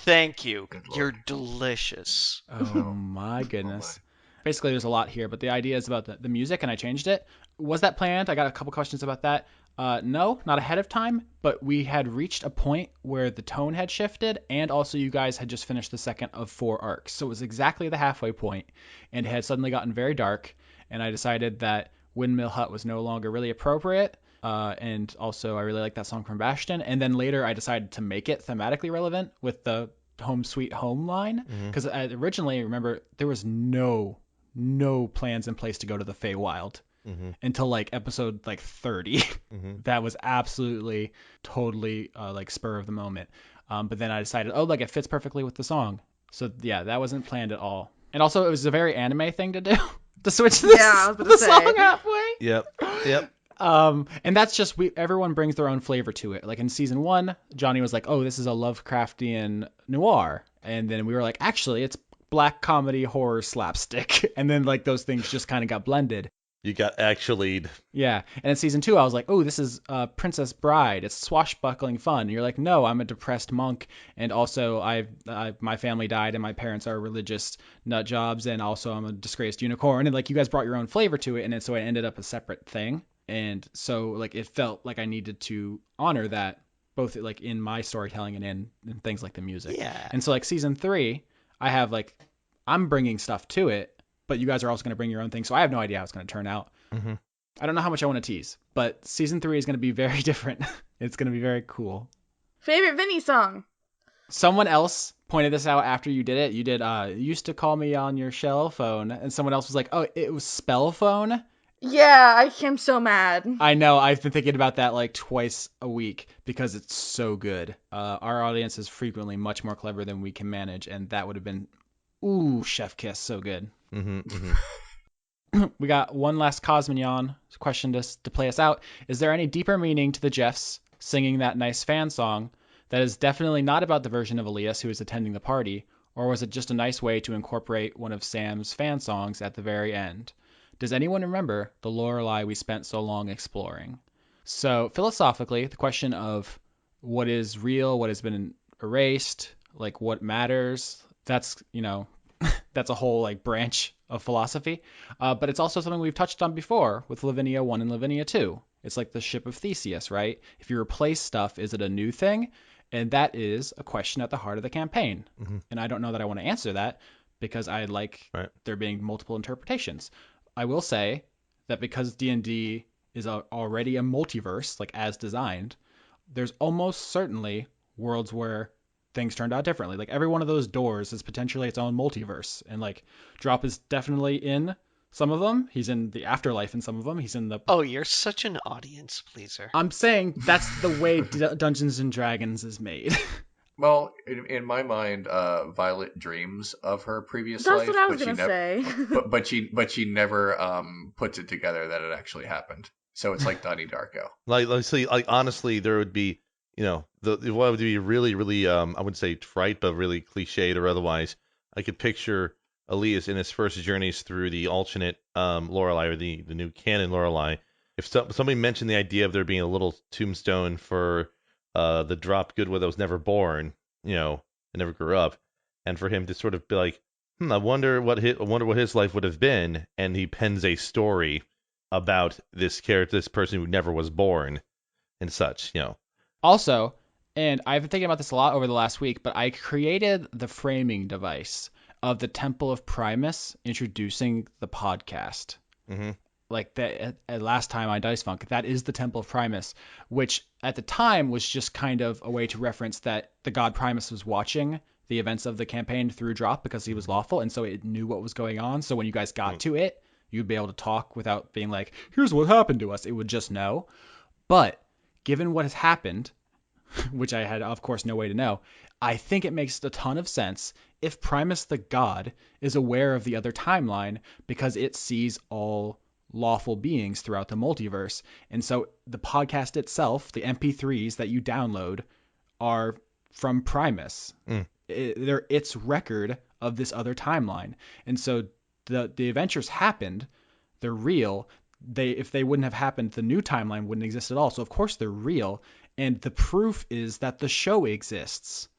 Thank you. Good Lord. You're delicious. oh my goodness. Basically, there's a lot here, but the idea is about the music, and I changed it. Was that planned? I got a couple questions about that. No, not ahead of time, but we had reached a point where the tone had shifted, and also you guys had just finished the second of 4 arcs. So it was exactly the halfway point, and it had suddenly gotten very dark, and I decided that Windmill Hut was no longer really appropriate. And also, I really like that song from Bastion. And then later, I decided to make it thematically relevant with the Home Sweet Home line. Because originally, remember, there was no plans in place to go to the Feywild until like episode like 30. That was absolutely, totally like spur of the moment. But then I decided, oh, like it fits perfectly with the song. So yeah, that wasn't planned at all. And also, it was a very anime thing to do to switch this Yeah, I was about to the say. song halfway. Yep. And that's just everyone brings their own flavor to it. Like in season 1, Johnny was like, "Oh, this is a Lovecraftian noir," and then we were like, "Actually, it's black comedy horror slapstick," and then like those things just kind of got blended. You got actually. Yeah, and in season 2, I was like, "Oh, this is Princess Bride. It's swashbuckling fun." And you're like, "No, I'm a depressed monk, and also my family died, and my parents are religious nut jobs, and also I'm a disgraced unicorn." And like you guys brought your own flavor to it, and so it ended up a separate thing. And so like it felt like I needed to honor that both like in my storytelling and in things like the music. Yeah. And so like season 3, I have like I'm bringing stuff to it, but you guys are also going to bring your own thing. So I have no idea how it's going to turn out. I don't know how much I want to tease, but season 3 is going to be very different. It's going to be very cool. Favorite Vinny song? Someone else pointed this out after you did it. You did used to call me on your shell phone, and someone else was like, "Oh, it was spell phone." Yeah, I am so mad. I know. I've been thinking about that like twice a week because it's so good. Our audience is frequently much more clever than we can manage, and that would have been, ooh, chef kiss, so good. We got one last Cosmignon question to play us out. Is there any deeper meaning to the Jeffs singing that nice fan song that is definitely not about the version of Elias who is attending the party, or was it just a nice way to incorporate one of Sam's fan songs at the very end? Does anyone remember the Lorelei we spent so long exploring? So philosophically, the question of what is real, what has been erased, like what matters, that's, that's a whole like branch of philosophy. But it's also something we've touched on before with Lavinia 1 and Lavinia 2. It's like the ship of Theseus, right? If you replace stuff, is it a new thing? And that is a question at the heart of the campaign. And I don't know that I want to answer that because I like there being multiple interpretations. I will say that because D&D is already a multiverse, like as designed, there's almost certainly worlds where things turned out differently. Like every one of those doors is potentially its own multiverse. And like Drop is definitely in some of them. He's in the afterlife in some of them. He's in the... Oh, you're such an audience pleaser. I'm saying that's the way Dungeons and Dragons is made. Well, in my mind, Violet dreams of her previous That's life, what I was but gonna say. but she never puts it together that it actually happened. So it's like Donnie Darko. Like honestly, there would be, what would be really, really, I wouldn't say trite, but really cliched or otherwise. I could picture Elias in his first journeys through the alternate Lorelei or the new canon Lorelei. If somebody mentioned the idea of there being a little tombstone for the dropped Goodwood that was never born, and never grew up, and for him to sort of be like, I wonder what his life would have been, and he pens a story about this character, this person who never was born, and such, Also, and I've been thinking about this a lot over the last week, but I created the framing device of the Temple of Primus introducing the podcast. Like that last time on Dice Funk, that is the Temple of Primus, which at the time was just kind of a way to reference that the god Primus was watching the events of the campaign through Drop because he was lawful, and so it knew what was going on. So when you guys got to it, you'd be able to talk without being like, here's what happened to us. It would just know. But given what has happened, which I had, of course, no way to know, I think it makes a ton of sense if Primus the god is aware of the other timeline because it sees all lawful beings throughout the multiverse. And so the podcast itself, the MP3s that you download, are from Primus. They're its record of this other timeline. And so the adventures happened. They're real. If they wouldn't have happened, the new timeline wouldn't exist at all. So of course they're real. And the proof is that the show exists.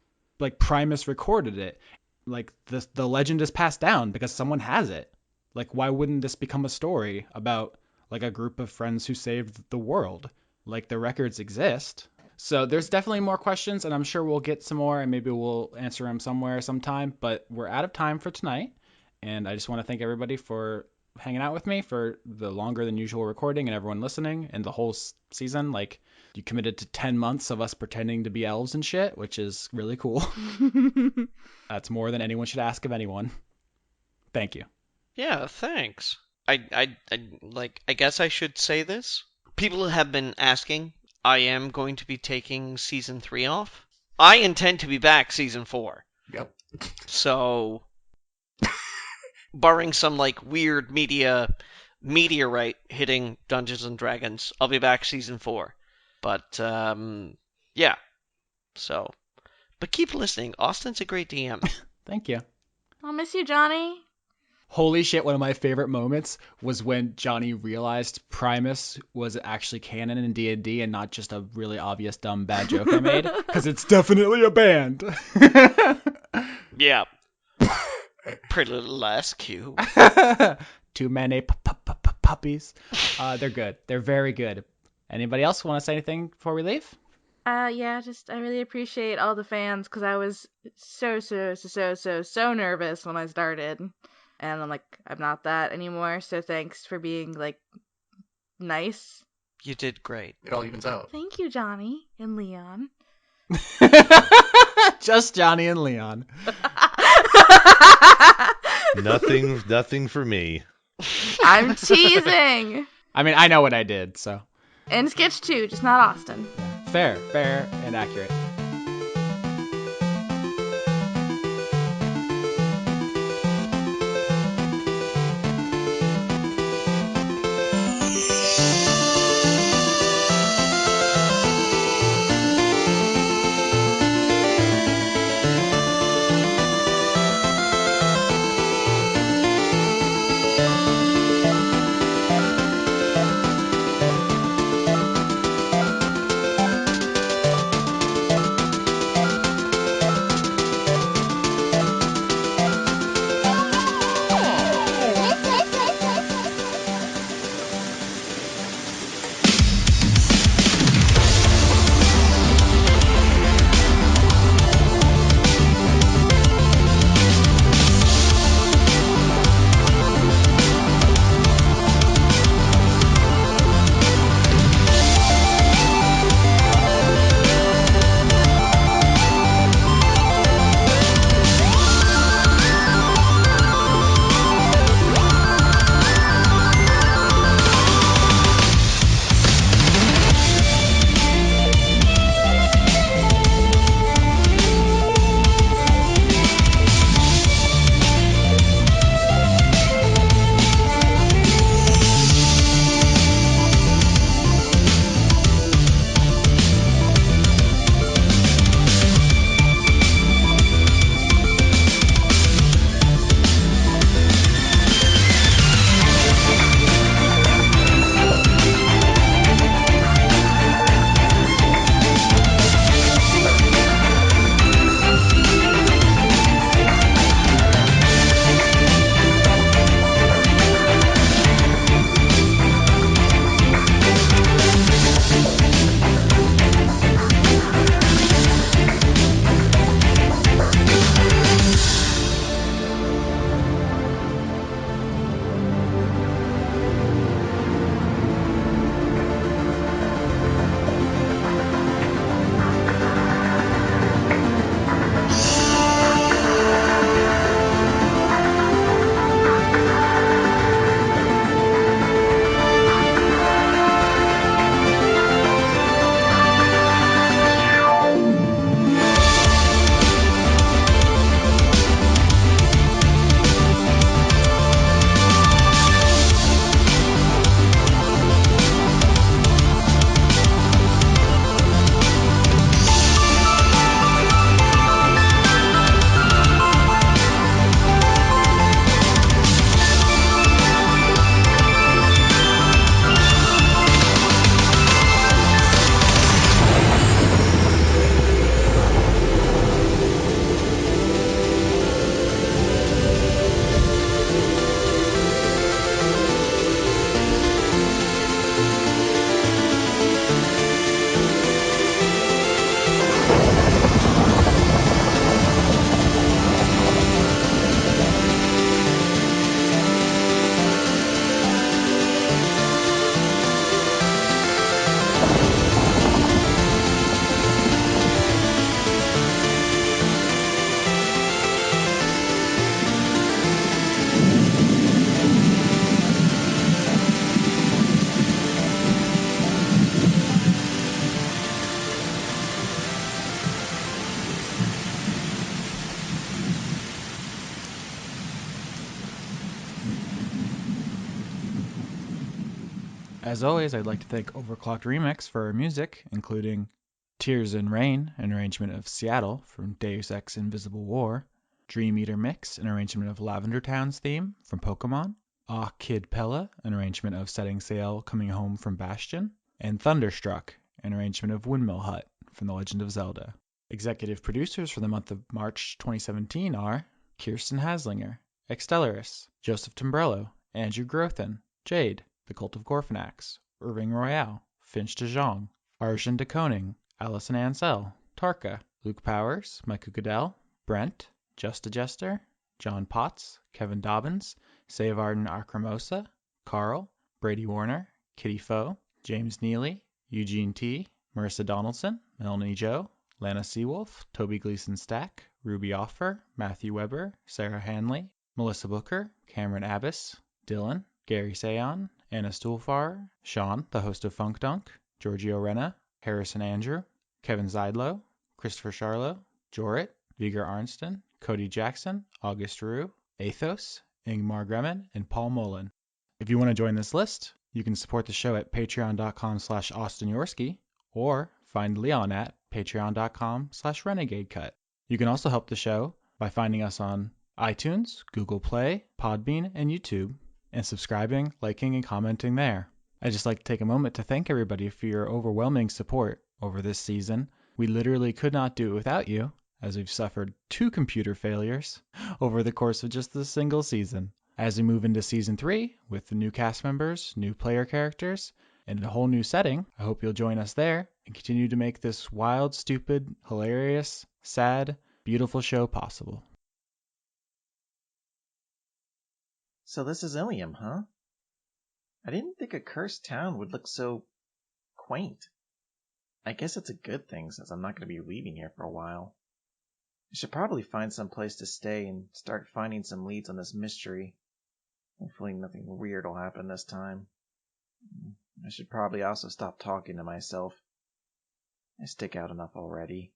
Like Primus recorded it. Like the legend is passed down because someone has it. Like why wouldn't this become a story about like a group of friends who saved the world? Like the records exist. So there's definitely more questions, and I'm sure we'll get some more, and maybe we'll answer them somewhere sometime. But we're out of time for tonight, and I just want to thank everybody for hanging out with me for the longer than usual recording and everyone listening and the whole season. Like you committed to 10 months of us pretending to be elves and shit, which is really cool. That's more than anyone should ask of anyone. Thank you. Yeah, thanks. I guess I should say this. People have been asking. I am going to be taking season 3 off. I intend to be back season 4. Yep. So, barring some like weird meteorite hitting Dungeons and Dragons, I'll be back season 4. But yeah. So, but keep listening. Austin's a great DM. Thank you. I'll miss you, Johnny. Holy shit, one of my favorite moments was when Johnny realized Primus was actually canon in D&D and not just a really obvious dumb bad joke I made, because it's definitely a band. Yeah. Pretty little ass cue. Too many puppies. They're good. They're very good. Anybody else want to say anything before we leave? Yeah, just I really appreciate all the fans because I was so nervous when I started. And I'm like, I'm not that anymore, so thanks for being, like, nice. You did great. It all evens out. Thank you, Johnny and Leon. Just Johnny and Leon. Nothing for me. I'm teasing! I mean, I know what I did, so. And Sketch too, just not Austin. Fair and accurate. As always, I'd like to thank Overclocked Remix for our music, including Tears in Rain, an arrangement of Seattle from Deus Ex Invisible War, Dream Eater Mix, an arrangement of Lavender Town's theme from Pokemon, Ah Kid Pella, an arrangement of Setting Sail Coming Home from Bastion, and Thunderstruck, an arrangement of Windmill Hut from The Legend of Zelda. Executive producers for the month of March 2017 are Kirsten Haslinger, Extellaris, Joseph Tombrello, Andrew Grothin, Jade, The Cult of Gorfanax, Irving Royale, Finch de Jong, Arjun de Koning, Allison Ansell, Tarka, Luke Powers, Michael Goodell, Brent, Just a Jester, John Potts, Kevin Dobbins, Savarden Akramosa, Carl, Brady Warner, Kitty Foe, James Neely, Eugene T., Marissa Donaldson, Melanie Joe, Lana Seawolf, Toby Gleason Stack, Ruby Offer, Matthew Weber, Sarah Hanley, Melissa Booker, Cameron Abbas, Dylan, Gary Sayon, Anna Stuhlfar, Sean, the host of Funk Dunk, Giorgio Renna, Harrison Andrew, Kevin Zeidlow, Christopher Charlo, Jorrit, Viger Arnston, Cody Jackson, August Rue, Athos, Ingmar Gremen, and Paul Mullen. If you want to join this list, you can support the show at patreon.com/AustinYorsky or find Leon at patreon.com/RenegadeCut. You can also help the show by finding us on iTunes, Google Play, Podbean, and YouTube, and subscribing, liking, and commenting there. I'd just like to take a moment to thank everybody for your overwhelming support over this season. We literally could not do it without you, as we've suffered 2 computer failures over the course of just this single season. As we move into Season 3, with the new cast members, new player characters, and a whole new setting, I hope you'll join us there and continue to make this wild, stupid, hilarious, sad, beautiful show possible. So this is Ilium, huh? I didn't think a cursed town would look so quaint. I guess it's a good thing since I'm not going to be leaving here for a while. I should probably find some place to stay and start finding some leads on this mystery. Hopefully nothing weird will happen this time. I should probably also stop talking to myself. I stick out enough already.